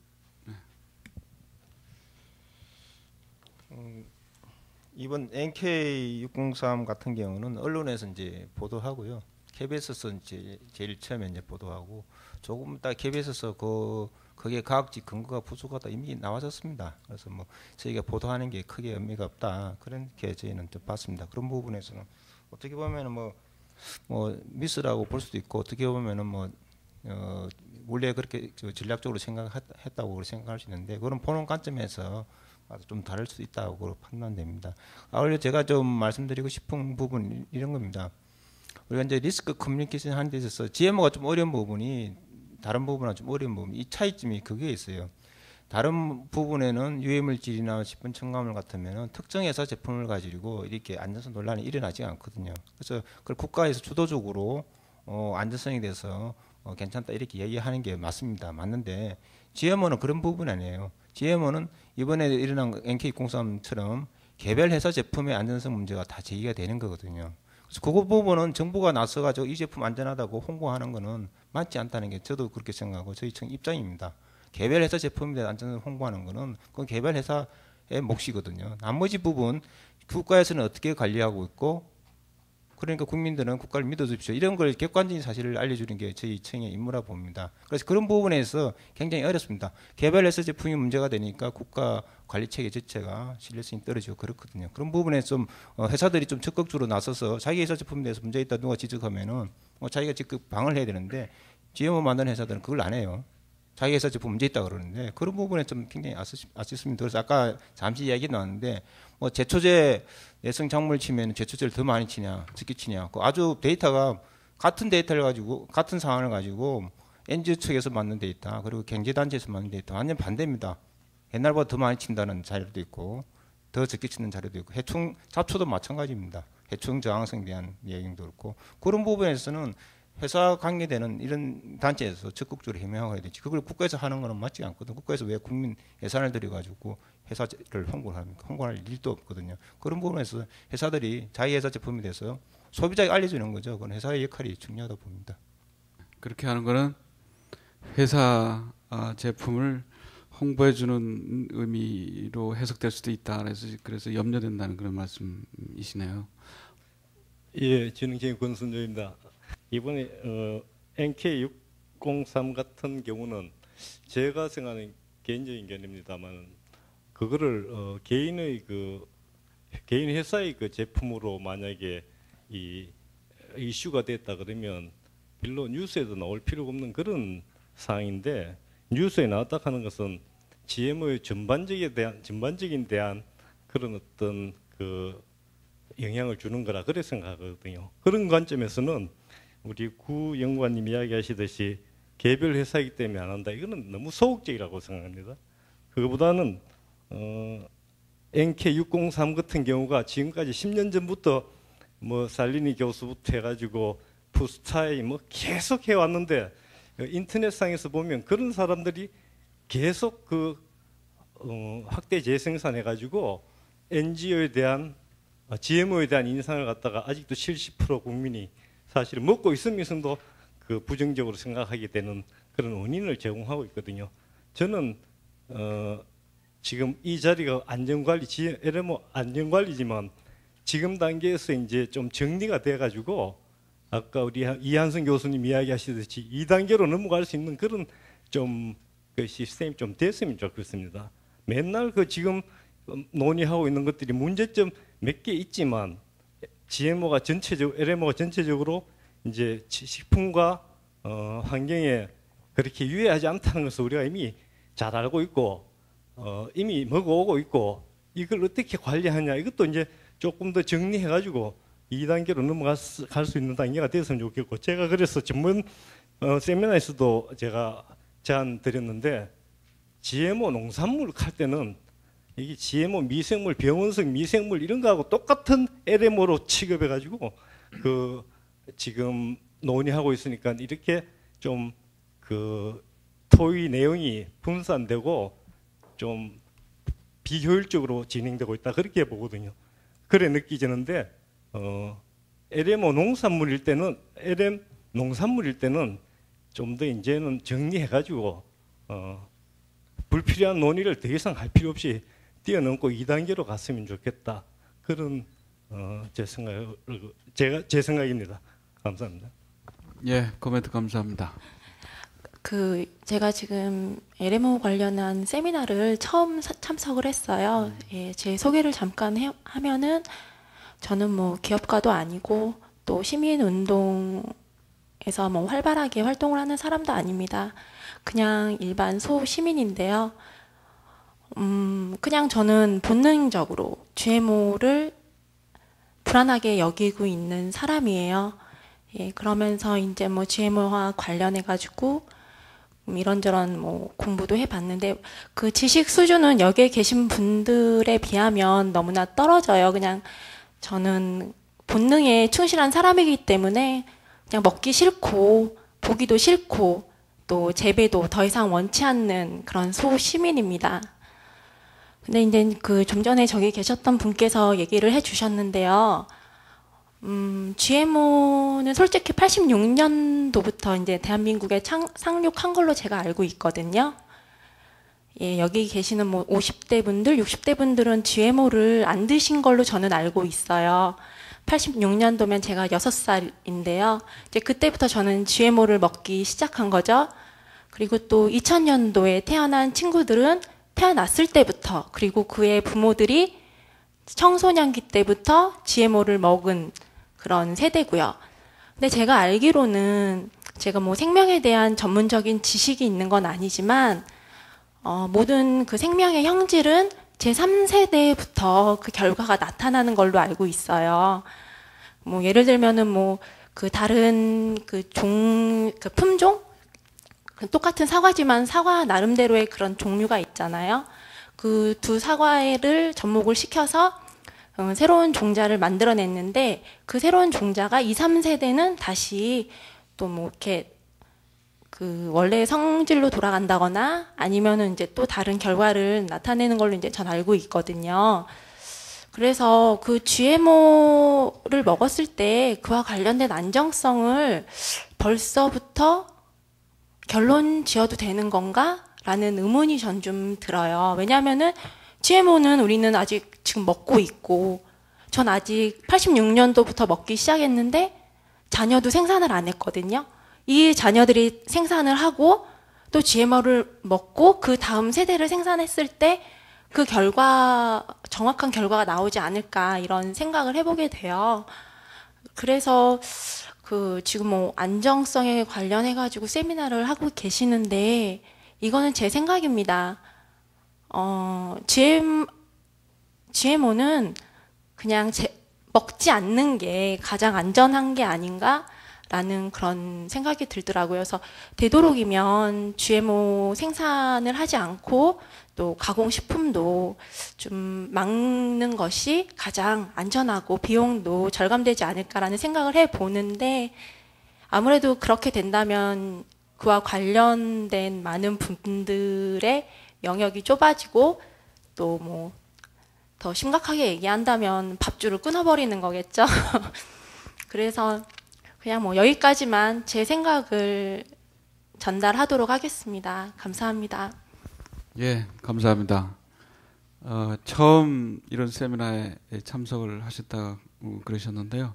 이번 NK603 같은 경우는 언론에서 이제 보도하고요. KBS에서 이제 제일 처음에 이제 보도하고 조금 이따 KBS에서 거기에 과학적 근거가 부족하다 이미 나와졌습니다. 그래서 뭐 저희가 보도하는 게 크게 의미가 없다 그렇게 저희는 좀 봤습니다. 그런 부분에서는 어떻게 보면은 뭐 미스라고 볼 수도 있고 어떻게 보면은 원래 그렇게 전략적으로 생각했다고 생각할 수 있는데 그런 보는 관점에서 좀 다를 수 있다고 판단됩니다. 오히려 제가 좀 말씀드리고 싶은 부분 이런 겁니다. 우리가 이제 리스크 커뮤니케이션 하는 데 있어서 GMO가 좀 어려운 부분이 다른 부분과 좀 어려운 부분, 이 차이점이 그게 있어요. 다른 부분에는 유해물질이나 식품 첨가물 같으면 특정 회사 제품을 가지고 이렇게 안전성 논란이 일어나지 않거든요. 그래서 그걸 국가에서 주도적으로 안전성에 대해서 괜찮다 이렇게 얘기하는 게 맞습니다. 맞는데 GMO는 그런 부분 아니에요. GMO는 이번에 일어난 NK603처럼 개별 회사 제품의 안전성 문제가 다 제기가 되는 거거든요. 그래서 그 부분은 정부가 나서가지고 이 제품 안전하다고 홍보하는 거는 맞지 않다는 게 저도 그렇게 생각하고 저희 청 입장입니다. 개별 회사 제품에 대한 안전을 홍보하는 거는 그건 개별 회사의 몫이거든요. 나머지 부분 국가에서는 어떻게 관리하고 있고 그러니까 국민들은 국가를 믿어주십시오. 이런 걸 객관적인 사실을 알려주는 게 저희 청의 임무라 봅니다. 그래서 그런 부분에서 굉장히 어렵습니다. 개별 회사 제품이 문제가 되니까 국가 관리 체계 자체가 신뢰성이 떨어지고 그렇거든요. 그런 부분에 좀 회사들이 좀 적극적으로 나서서 자기 회사 제품에 대해서 문제 있다 누가 지적하면은 자기가 적극 방어를 해야 되는데 GMO 만드는 회사들은 그걸 안 해요. 자기 회사 제품 문제 있다 그러는데 그런 부분에 좀 굉장히 아쉽습니다. 그래서 아까 잠시 이야기 나왔는데 제초제 내성 작물 치면 제초제를 더 많이 치냐 적게 치냐 아주 데이터가 같은 데이터를 가지고 같은 상황을 가지고 NGO 측에서 만든 데이터 그리고 경제단체에서 만든 데이터 완전 반대입니다. 옛날보다 더 많이 친다는 자료도 있고 더 적게 치는 자료도 있고 해충 잡초도 마찬가지입니다. 해충 저항성에 대한 얘기도 그렇고 그런 부분에서는 회사 관계되는 이런 단체에서 적극적으로 해명해야 되지. 그걸 국가에서 하는 거는 맞지 않거든. 국가에서 왜 국민 예산을 들여가지고 회사를 홍보할 일도 없거든요. 그런 부분에서 회사들이 자기 회사 제품에 대해서 소비자에게 알려주는 거죠. 그건 회사의 역할이 중요하다 봅니다. 그렇게 하는 거는 회사 제품을 홍보해주는 의미로 해석될 수도 있다. 그래서 염려된다는 그런 말씀이시네요. 예, 진흥적인 권순조입니다. 이번에 NK603 같은 경우는 제가 생각하는 개인적인 견해입니다만 그거를 개인의 개인 회사의 제품으로 만약에 이 이슈가 됐다 그러면 별로 뉴스에도 나올 필요가 없는 그런 사항인데 뉴스에 나왔다 하는 것은 GMO의 전반적인 대한 그런 어떤 영향을 주는 거라 그래 생각하거든요. 그런 관점에서는 우리 구 연구관님 이야기하시듯이 개별 회사이기 때문에 안 한다. 이거는 너무 소극적이라고 생각합니다. 그거보다는 NK603 같은 경우가 지금까지 10년 전부터 살리니 교수부터 해가지고 푸스타이 계속 해왔는데 인터넷상에서 보면 그런 사람들이 계속 확대 재생산해가지고 NGO에 대한 GMO에 대한 인상을 갖다가 아직도 70% 국민이 사실 먹고 있으면서도 부정적으로 생각하게 되는 그런 원인을 제공하고 있거든요. 저는 지금 이 자리가 안전관리, LMO 안전관리지만 지금 단계에서 이제 좀 정리가 돼가지고 아까 우리 이한성 교수님 이야기하시듯이 2단계로 넘어갈 수 있는 그런 좀 시스템이 좀 됐으면 좋겠습니다. 맨날 지금 논의하고 있는 것들이 문제점 몇 개 있지만 GMO가 LMO가 전체적으로 이제 식품과 환경에 그렇게 유해하지 않다는 것을 우리가 이미 잘 알고 있고 이미 먹어오고 있고 이걸 어떻게 관리하냐 이것도 이제 조금 더 정리해가지고 2단계로 넘어갈 수 있는 단계가 됐으면 좋겠고 제가 그래서 전문 세미나에서도 제가 제안 드렸는데 GMO 농산물 할 때는 이게 GMO 미생물, 병원성 미생물 이런 거하고 똑같은 LMO로 취급해가지고 지금 논의하고 있으니까 이렇게 좀 토의 내용이 분산되고 좀 비효율적으로 진행되고 있다 그렇게 보거든요. 그래 느끼지는데 LMO 농산물일 때는 좀 더 이제는 정리해가지고 불필요한 논의를 더 이상 할 필요 없이 뛰어넘고 2단계로 갔으면 좋겠다. 그런 제 생각입니다. 감사합니다. 예, 코멘트 감사합니다. 제가 지금 LMO 관련한 세미나를 처음 참석을 했어요. 예, 제 소개를 잠깐 하면은 저는 기업가도 아니고 또 시민운동에서 활발하게 활동을 하는 사람도 아닙니다. 그냥 일반 소시민인데요. 그냥 저는 본능적으로 GMO를 불안하게 여기고 있는 사람이에요. 예, 그러면서 이제 뭐 GMO와 관련해 가지고 이런저런 뭐 공부도 해봤는데 그 지식 수준은 여기에 계신 분들에 비하면 너무나 떨어져요. 그냥 저는 본능에 충실한 사람이기 때문에 그냥 먹기 싫고 보기도 싫고 또 재배도 더 이상 원치 않는 그런 소시민입니다. 근데 이제 그 좀 전에 저기 계셨던 분께서 얘기를 해주셨는데요. GMO는 솔직히 86년도부터 이제 대한민국에 상륙한 걸로 제가 알고 있거든요. 예, 여기 계시는 뭐 50대 분들, 60대 분들은 GMO를 안 드신 걸로 저는 알고 있어요. 86년도면 제가 6살인데요. 이제 그때부터 저는 GMO를 먹기 시작한 거죠. 그리고 또 2000년도에 태어난 친구들은 태어났을 때부터, 그리고 그의 부모들이 청소년기 때부터 GMO를 먹은 그런 세대고요. 근데 제가 알기로는 제가 뭐 생명에 대한 전문적인 지식이 있는 건 아니지만 모든 그 생명의 형질은 제3세대부터 그 결과가 나타나는 걸로 알고 있어요. 뭐 예를 들면은 뭐 그 다른 그 품종? 똑같은 사과지만 사과 나름대로의 그런 종류가 있잖아요. 그 두 사과를 접목을 시켜서 새로운 종자를 만들어냈는데 그 새로운 종자가 2, 3세대는 다시 또 뭐 이렇게 그 원래 성질로 돌아간다거나 아니면은 이제 또 다른 결과를 나타내는 걸로 이제 전 알고 있거든요. 그래서 그 GMO를 먹었을 때 그와 관련된 안정성을 벌써부터 결론 지어도 되는 건가? 라는 의문이 전 좀 들어요. 왜냐하면은 GMO는 우리는 아직 지금 먹고 있고 전 아직 86년도부터 먹기 시작했는데 자녀도 생산을 안 했거든요. 이 자녀들이 생산을 하고 또 GMO를 먹고 그 다음 세대를 생산했을 때 그 결과, 정확한 결과가 나오지 않을까 이런 생각을 해보게 돼요. 그래서 그 지금 뭐 안정성에 관련해 가지고 세미나를 하고 계시는데 이거는 제 생각입니다. GMO는 그냥 먹지 않는 게 가장 안전한 게 아닌가라는 그런 생각이 들더라고요. 그래서 되도록이면 GMO 생산을 하지 않고 또 가공식품도 좀 막는 것이 가장 안전하고 비용도 절감되지 않을까라는 생각을 해보는데 아무래도 그렇게 된다면 그와 관련된 많은 분들의 영역이 좁아지고 또 뭐 더 심각하게 얘기한다면 밥줄을 끊어버리는 거겠죠. 그래서 그냥 뭐 여기까지만 제 생각을 전달하도록 하겠습니다. 감사합니다. 예, 감사합니다. 처음 이런 세미나에 참석을 하셨다고 그러셨는데요.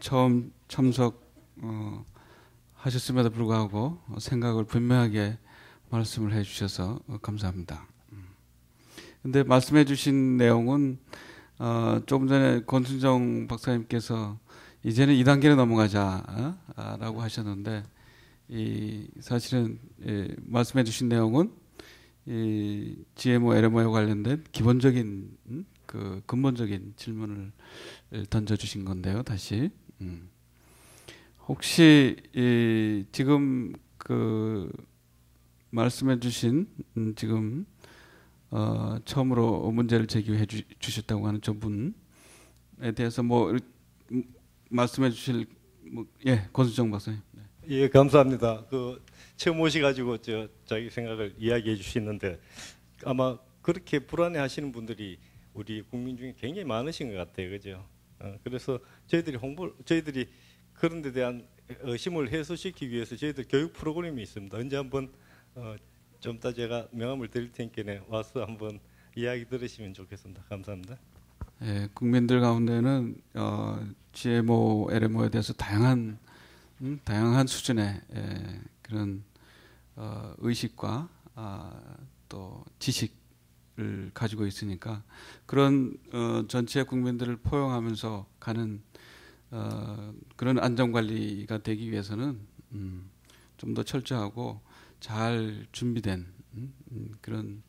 처음 참석 하셨음에도 불구하고 생각을 분명하게 말씀을 해주셔서 감사합니다. 근데 말씀해 주신 내용은 조금 전에 권순정 박사님께서 이제는 2단계로 넘어가자라고 하셨는데 사실은 말씀해 주신 내용은 이 GMO, LMO에 관련된 기본적인 그 근본적인 질문을 던져주신 건데요. 다시 혹시 지금 그 말씀해주신 지금 처음으로 문제를 제기해 주셨다고 하는 저분에 대해서 뭐 말씀해주실 예, 권수정 박사님. 네. 예, 감사합니다. 그 처음 오셔가지고 자기 생각을 이야기해 주시는데 아마 그렇게 불안해하시는 분들이 우리 국민 중에 굉장히 많으신 것 같아요, 그죠? 그래서 저희들이 그런 데 대한 의심을 해소시키기 위해서 저희들 교육 프로그램이 있습니다. 언제 한번 좀 이따 제가 명함을 드릴 테니까 와서 한번 이야기 들으시면 좋겠습니다. 감사합니다. 예, 국민들 가운데는 GMO, LMO에 대해서 다양한 수준의 그런 의식과 또 지식을 가지고 있으니까 그런 전체 국민들을 포용하면서 가는 그런 안전관리가 되기 위해서는 좀 더 철저하고 잘 준비된 그런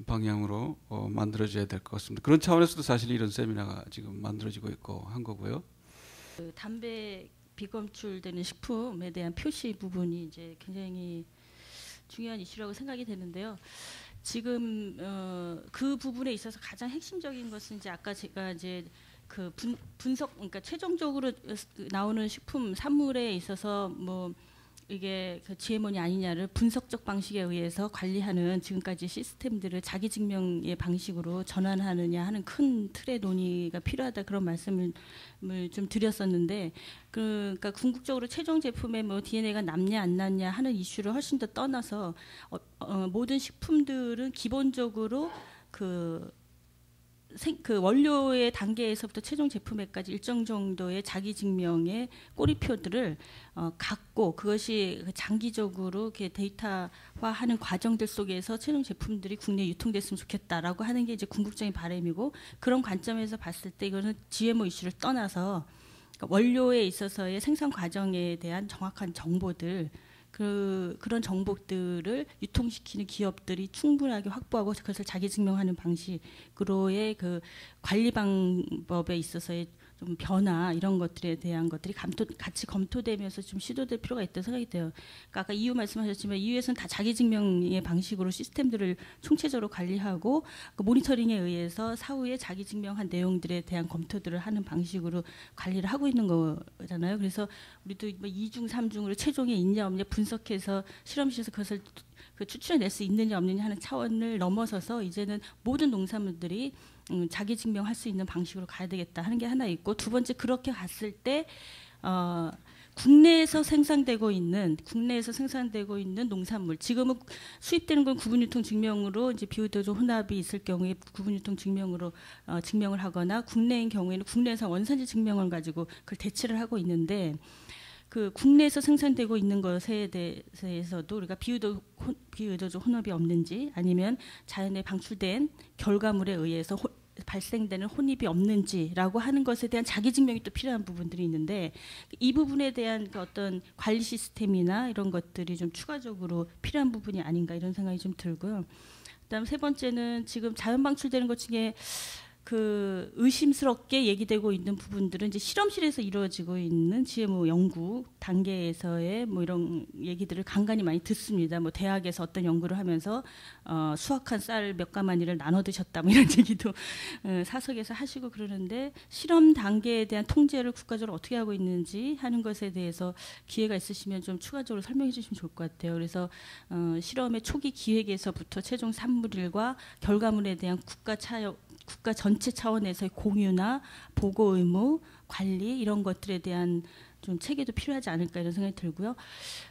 방향으로 만들어져야 될 것 같습니다. 그런 차원에서도 사실 이런 세미나가 지금 만들어지고 있고 한 거고요. 그 담배 비검출되는 식품에 대한 표시 부분이 이제 굉장히 중요한 이슈라고 생각이 되는데요. 지금 그 부분에 있어서 가장 핵심적인 것은 이제 아까 제가 이제 그 분석, 그러니까 최종적으로 나오는 식품 산물에 있어서 뭐 이게 그 GMO냐 아니냐를 분석적 방식에 의해서 관리하는 지금까지 시스템들을 자기 증명의 방식으로 전환하느냐 하는 큰 틀의 논의가 필요하다, 그런 말씀을 좀 드렸었는데, 그러니까 궁극적으로 최종 제품에 뭐 DNA가 남냐 안 남냐 하는 이슈를 훨씬 더 떠나서 모든 식품들은 기본적으로 그 원료의 단계에서부터 최종 제품에까지 일정 정도의 자기 증명의 꼬리표들을 갖고, 그것이 장기적으로 이렇게 데이터화하는 과정들 속에서 최종 제품들이 국내에 유통됐으면 좋겠다라고 하는 게 이제 궁극적인 바람이고, 그런 관점에서 봤을 때 이거는 GMO 이슈를 떠나서 원료에 있어서의 생산 과정에 대한 정확한 정보들, 그런 정보들을 유통시키는 기업들이 충분하게 확보하고 그것을 자기 증명하는 방식으로의 그 관리 방법에 있어서의 좀 변화, 이런 것들에 대한 것들이 같이 검토되면서 좀 시도될 필요가 있다고 생각이 돼요. 그러니까 아까 EU 말씀하셨지만 EU에서는 다 자기 증명의 방식으로 시스템들을 총체적으로 관리하고 그 모니터링에 의해서 사후에 자기 증명한 내용들에 대한 검토들을 하는 방식으로 관리를 하고 있는 거잖아요. 그래서 우리도 뭐 2중, 3중으로 최종에 있냐 없냐 분석해서 실험실에서 그것을 추출해낼 수 있느냐 없느냐 하는 차원을 넘어서서 이제는 모든 농산물들이 자기 증명할 수 있는 방식으로 가야 되겠다 하는 게 하나 있고, 두 번째, 그렇게 갔을 때 국내에서 생산되고 있는 농산물, 지금은 수입되는 건 구분유통 증명으로 이제 비오도조 혼합이 있을 경우에 구분유통 증명으로 증명을 하거나, 국내인 경우에는 국내에서 원산지 증명을 가지고 그걸 대체를 하고 있는데, 그 국내에서 생산되고 있는 것에 대해서도 우리가 비의도조 혼합이 없는지, 아니면 자연에 방출된 결과물에 의해서 발생되는 혼입이 없는지라고 하는 것에 대한 자기 증명이 또 필요한 부분들이 있는데, 이 부분에 대한 그 어떤 관리 시스템이나 이런 것들이 좀 추가적으로 필요한 부분이 아닌가, 이런 생각이 좀 들고요. 그다음 세 번째는 지금 자연 방출되는 것 중에 그 의심스럽게 얘기되고 있는 부분들은 이제 실험실에서 이루어지고 있는 GMO 연구 단계에서의 뭐 이런 얘기들을 간간히 많이 듣습니다. 뭐 대학에서 어떤 연구를 하면서 수확한 쌀 몇 가마니를 나눠 드셨다, 뭐 이런 얘기도 사석에서 하시고 그러는데, 실험 단계에 대한 통제를 국가적으로 어떻게 하고 있는지 하는 것에 대해서 기회가 있으시면 좀 추가적으로 설명해 주시면 좋을 것 같아요. 그래서 실험의 초기 기획에서부터 최종 산물과 결과물에 대한 국가 전체 차원에서의 공유나 보고 의무, 관리, 이런 것들에 대한 좀 체계도 필요하지 않을까, 이런 생각이 들고요.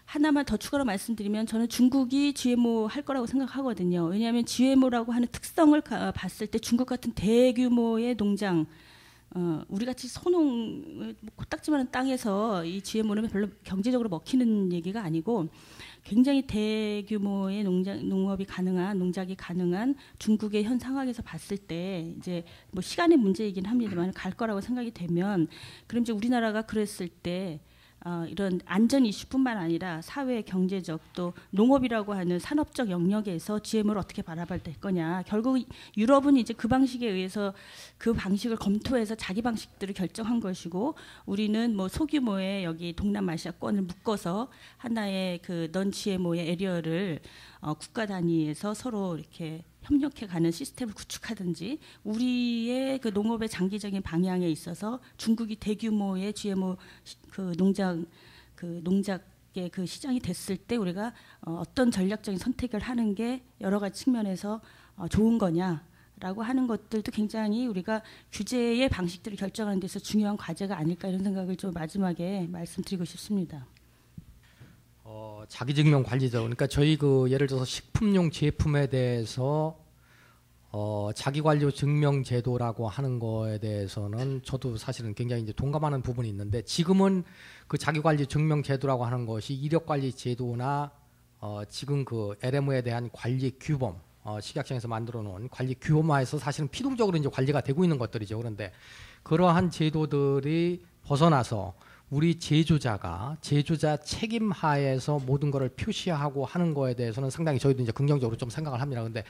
하나만 더 추가로 말씀드리면, 저는 중국이 GMO 할 거라고 생각하거든요. 왜냐하면 GMO라고 하는 특성을 봤을 때 중국 같은 대규모의 농장, 우리같이 소농, 코딱지만한 땅에서 이 GMO는 별로 경제적으로 먹히는 얘기가 아니고, 굉장히 대규모의 농업이 가능한, 농작이 가능한 중국의 현 상황에서 봤을 때 이제 뭐 시간의 문제이긴 합니다만 갈 거라고 생각이 되면, 그럼 이제 우리나라가 그랬을 때 이런 안전 이슈뿐만 아니라 사회, 경제적, 또 농업이라고 하는 산업적 영역에서 GMO를 어떻게 바라볼 거냐. 결국 유럽은 이제 그 방식에 의해서 그 방식을 검토해서 자기 방식들을 결정한 것이고, 우리는 뭐 소규모의 여기 동남아시아권을 묶어서 하나의 그 넌 GMO의 에리어를 국가 단위에서 서로 이렇게 협력해가는 시스템을 구축하든지, 우리의 그 농업의 장기적인 방향에 있어서 중국이 대규모의 GMO 그 농작의 그 시장이 됐을 때 우리가 어떤 전략적인 선택을 하는 게 여러 가지 측면에서 좋은 거냐라고 하는 것들도 굉장히 우리가 규제의 방식들을 결정하는 데서 중요한 과제가 아닐까, 이런 생각을 좀 마지막에 말씀드리고 싶습니다. 자기증명 관리죠. 그러니까 저희 그 예를 들어서 식품용 제품에 대해서 자기관리 증명 제도라고 하는 거에 대해서는 저도 사실은 굉장히 이제 동감하는 부분이 있는데, 지금은 그 자기관리 증명 제도라고 하는 것이 이력관리 제도나 지금 그 LMO에 대한 관리 규범, 식약청에서 만들어 놓은 관리 규범화에서 사실은 피동적으로 이제 관리가 되고 있는 것들이죠. 그런데 그러한 제도들이 벗어나서 우리 제조자 책임 하에서 모든 것을 표시하고 하는 거에 대해서는 상당히 저희도 이제 긍정적으로 좀 생각을 합니다. 근데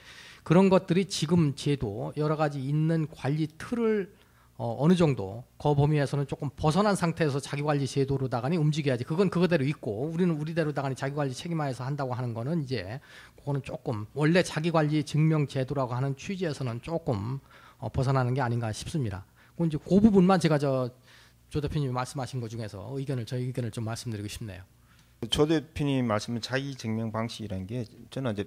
그런 것들이 지금 제도 여러 가지 있는 관리 틀을 어느 정도 그 범위에서는 조금 벗어난 상태에서 자기관리 제도로다가니 움직여야지. 그건 그거대로 있고 우리는 우리대로다가니 자기관리 책임하에서 한다고 하는 거는 이제 그거는 조금 원래 자기관리 증명 제도라고 하는 취지에서는 조금 벗어나는 게 아닌가 싶습니다. 그 이제 그 부분만 제가 조 대표님이 말씀하신 것 중에서 저희 의견을 좀 말씀드리고 싶네요. 조 대표님 말씀은 자기 증명 방식이라는 게 저는 이제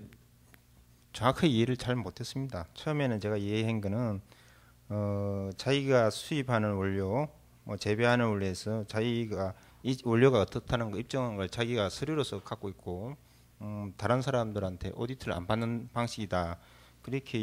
정확하게 이해를 잘 못했습니다. 처음에는 제가 이해한 거는 자기가 수입하는 원료, 재배하는 원료에서 자기가 이 원료가 어떻다는 거 입증한 걸 자기가 서류로서 갖고 있고 다른 사람들한테 오디트를 안 받는 방식이다. 그렇게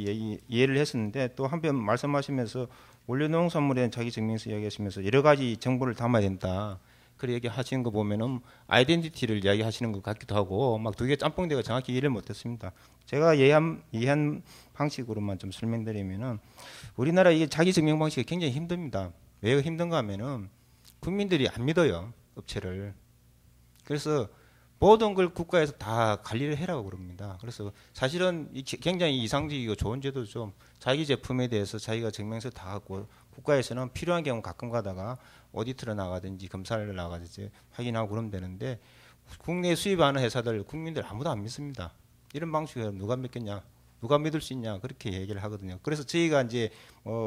이해를 했었는데 또 한편 말씀하시면서 원료 농산물에 대한 자기 증명서 이야기하시면서 여러 가지 정보를 담아야 된다. 그렇게 얘기하시는 거 보면은 아이덴티티를 이야기하시는 것 같기도 하고 막 두 개 짬뽕대가 정확히 이해를 못했습니다. 제가 이해한 방식으로만 좀 설명드리면은 우리나라 이게 자기 증명 방식이 굉장히 힘듭니다. 왜 힘든가 하면은 국민들이 안 믿어요, 업체를. 그래서 모든 걸 국가에서 다 관리를 해라고 그럽니다. 그래서 사실은 굉장히 이상적이고 좋은 제도죠. 자기 제품에 대해서 자기가 증명서 다 갖고 국가에서는 필요한 경우 가끔 가다가 오디트를 나가든지 검사를 나가든지 확인하고 그러면 되는데 국내에 수입하는 회사들 국민들 아무도 안 믿습니다. 이런 방식으로 누가 믿겠냐, 누가 믿을 수 있냐 그렇게 얘기를 하거든요. 그래서 저희가 이제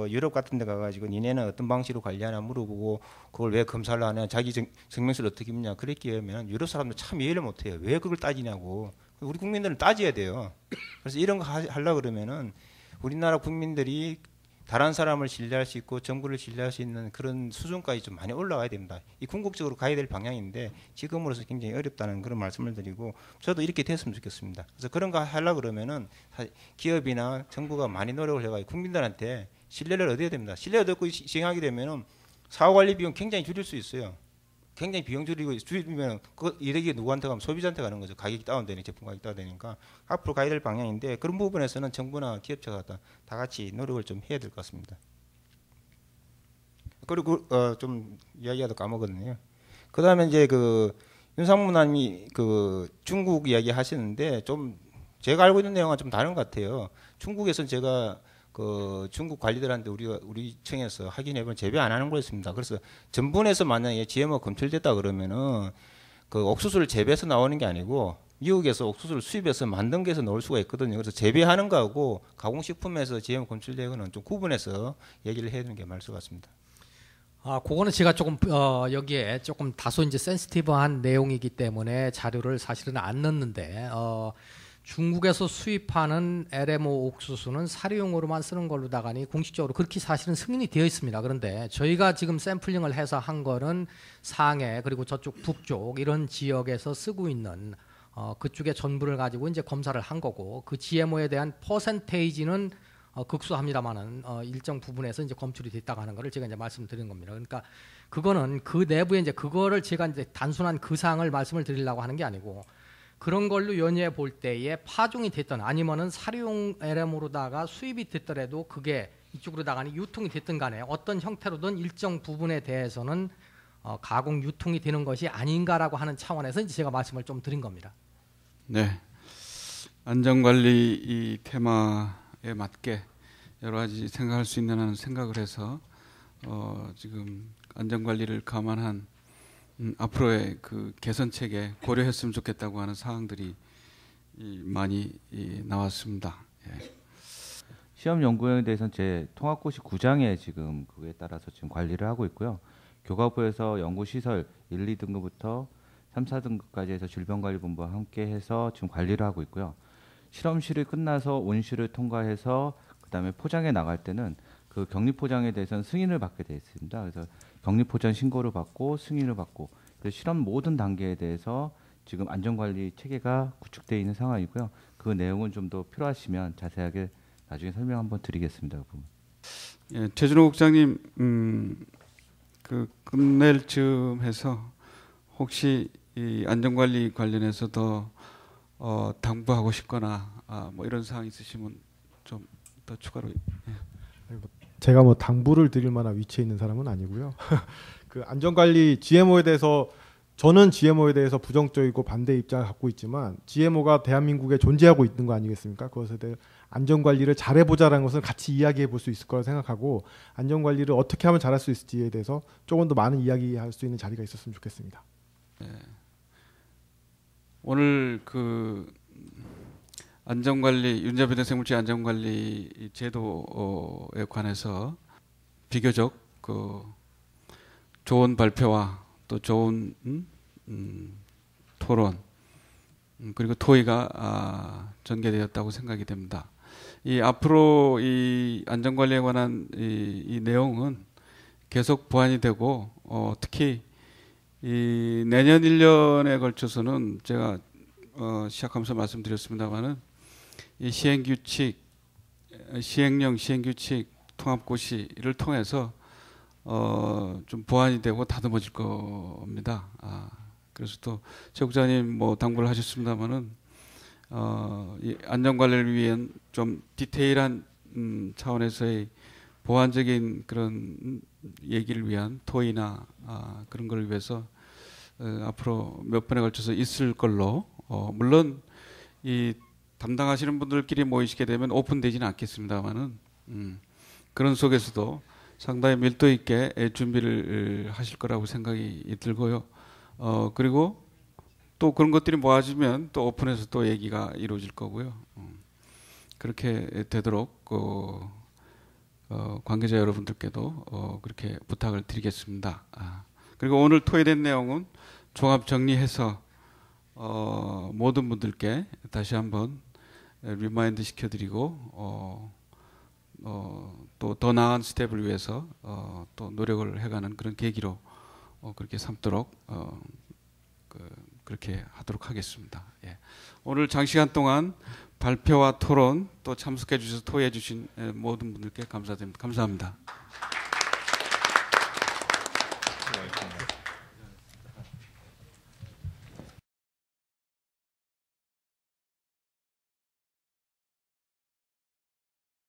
유럽 같은 데 가가지고 니네는 어떤 방식으로 관리하나 물어보고 그걸 왜 검사를 하냐, 자기 증명서를 어떻게 믿냐 그렇게 하면 유럽 사람들 참 이해를 못해요. 왜 그걸 따지냐고. 우리 국민들은 따져야 돼요. 그래서 이런 거 하려고 그러면은 우리나라 국민들이 다른 사람을 신뢰할 수 있고 정부를 신뢰할 수 있는 그런 수준까지 좀 많이 올라가야 됩니다. 이 궁극적으로 가야 될 방향인데 지금으로서 굉장히 어렵다는 그런 말씀을 드리고 저도 이렇게 됐으면 좋겠습니다. 그래서 그런 거 하려고 그러면은 기업이나 정부가 많이 노력을 해가지고 국민들한테 신뢰를 얻어야 됩니다. 신뢰를 얻고 시행하게 되면은 사후관리 비용 굉장히 줄일 수 있어요. 굉장히 비용 줄이면 그 이득이 누구한테 가면 소비자한테 가는 거죠. 가격이 다운되니까 제품 가격이 다운되니까 앞으로 가야 될 방향인데 그런 부분에서는 정부나 기업체가 다 같이 노력을 좀 해야 될 것 같습니다. 그리고 좀 이야기하다 까먹었네요. 그다음에 이제 그 윤상무님이 그 중국 이야기 하시는데 좀 제가 알고 있는 내용은 좀 다른 것 같아요. 중국에서는 제가 그 중국 관리들한테 우리 청에서 확인해보면 재배 안 하는 거였습니다. 그래서 전분에서 만약에 GMO 검출됐다 그러면은 그 옥수수를 재배해서 나오는 게 아니고 미국에서 옥수수를 수입해서 만든 게서 넣을 수가 있거든요. 그래서 재배하는 거하고 가공식품에서 GMO 검출되는 좀 구분해서 얘기를 해야 되는 게 맞을 것 같습니다. 그거는 제가 조금 여기에 조금 다소 이제 센시티브한 내용이기 때문에 자료를 사실은 안 넣는데 중국에서 수입하는 LMO 옥수수는 사료용으로만 쓰는 걸로다가니 공식적으로 그렇게 사실은 승인이 되어 있습니다. 그런데 저희가 지금 샘플링을 해서 한 거는 상해 그리고 저쪽 북쪽 이런 지역에서 쓰고 있는 그쪽의 전부를 가지고 이제 검사를 한 거고 그 GMO에 대한 퍼센테이지는 극소합니다만은 일정 부분에서 이제 검출이 됐다고 하는 거를 제가 이제 말씀드린 겁니다. 그러니까 그거는 그 내부에 이제 그거를 제가 이제 단순한 그 사항을 말씀을 드리려고 하는 게 아니고 그런 걸로 연유해 볼 때에 파종이 됐던 아니면은 사료용 LM으로다가 수입이 됐더라도 그게 이쪽으로다가 유통이 됐든 간에 어떤 형태로든 일정 부분에 대해서는 가공 유통이 되는 것이 아닌가라고 하는 차원에서 이제 제가 말씀을 좀 드린 겁니다. 네, 안전관리 이 테마에 맞게 여러 가지 생각할 수 있는 생각을 해서 지금 안전관리를 감안한 앞으로의 그 개선책에 고려했으면 좋겠다고 하는 사항들이 많이 나왔습니다. 예. 시험 연구원에 대해서는 제 통합고시 9장에 지금 그에 따라서 지금 관리를 하고 있고요. 교과부에서 연구시설 1, 2등급부터 3, 4등급까지 해서 질병관리본부와 함께해서 지금 관리를 하고 있고요. 실험실이 끝나서 온실을 통과해서 그다음에 포장해 나갈 때는 그 격리포장에 대해서는 승인을 받게 되어 있습니다. 그래서 격리포장 신고를 받고 승인을 받고 실험 모든 단계에 대해서 지금 안전관리 체계가 구축되어 있는 상황이고요. 그 내용은 좀 더 필요하시면 자세하게 나중에 설명 한번 드리겠습니다. 그 부분. 예, 최준호 국장님 그 끝낼 즈음 해서 혹시 이 안전관리 관련해서 더 당부하고 싶거나 뭐 이런 사항 있으시면 좀 더 추가로. 예. 제가 뭐 당부를 드릴 만한 위치에 있는 사람은 아니고요. 그 안전관리 GMO에 대해서 저는 GMO에 대해서 부정적이고 반대 입장을 갖고 있지만 GMO가 대한민국에 존재하고 있는 거 아니겠습니까? 그것에 대해 안전관리를 잘해보자라는 것을 같이 이야기해 볼 수 있을 거라 생각하고 안전관리를 어떻게 하면 잘할 수 있을지에 대해서 조금 더 많은 이야기할 수 있는 자리가 있었으면 좋겠습니다. 네. 오늘 그 안전관리 윤자비대 생물체 안전관리 제도에 관해서 비교적 그 좋은 발표와 또 좋은 토론 그리고 토의가 전개되었다고 생각이 됩니다. 이 앞으로 이 안전관리에 관한 이 내용은 계속 보완이 되고 특히 이 내년 1년에 걸쳐서는 제가 시작하면서 말씀드렸습니다만은 이 시행규칙, 시행령, 시행규칙, 통합고시를 통해서 좀 보완이 되고 다듬어질 겁니다. 그래서 또 최 국장님 뭐 당부를 하셨습니다만은 이 안전관리를 위한 좀 디테일한 차원에서의 보완적인 그런 얘기를 위한 토의나 그런 걸 위해서 앞으로 몇 번에 걸쳐서 있을 걸로 물론 이 담당하시는 분들끼리 모이시게 되면 오픈되지는 않겠습니다만은 그런 속에서도 상당히 밀도 있게 준비를 하실 거라고 생각이 들고요. 그리고 또 그런 것들이 모아지면 또 오픈해서 또 얘기가 이루어질 거고요. 그렇게 되도록 관계자 여러분들께도 그렇게 부탁을 드리겠습니다. 그리고 오늘 토의된 내용은 종합 정리해서 모든 분들께 다시 한번 리마인드 시켜드리고 또 더 나은 스텝을 위해서 또 노력을 해가는 그런 계기로 그렇게 삼도록 그렇게 하도록 하겠습니다. 예. 오늘 장시간 동안 발표와 토론 또 참석해 주셔서 토의해 주신 모든 분들께 감사드립니다. 감사합니다.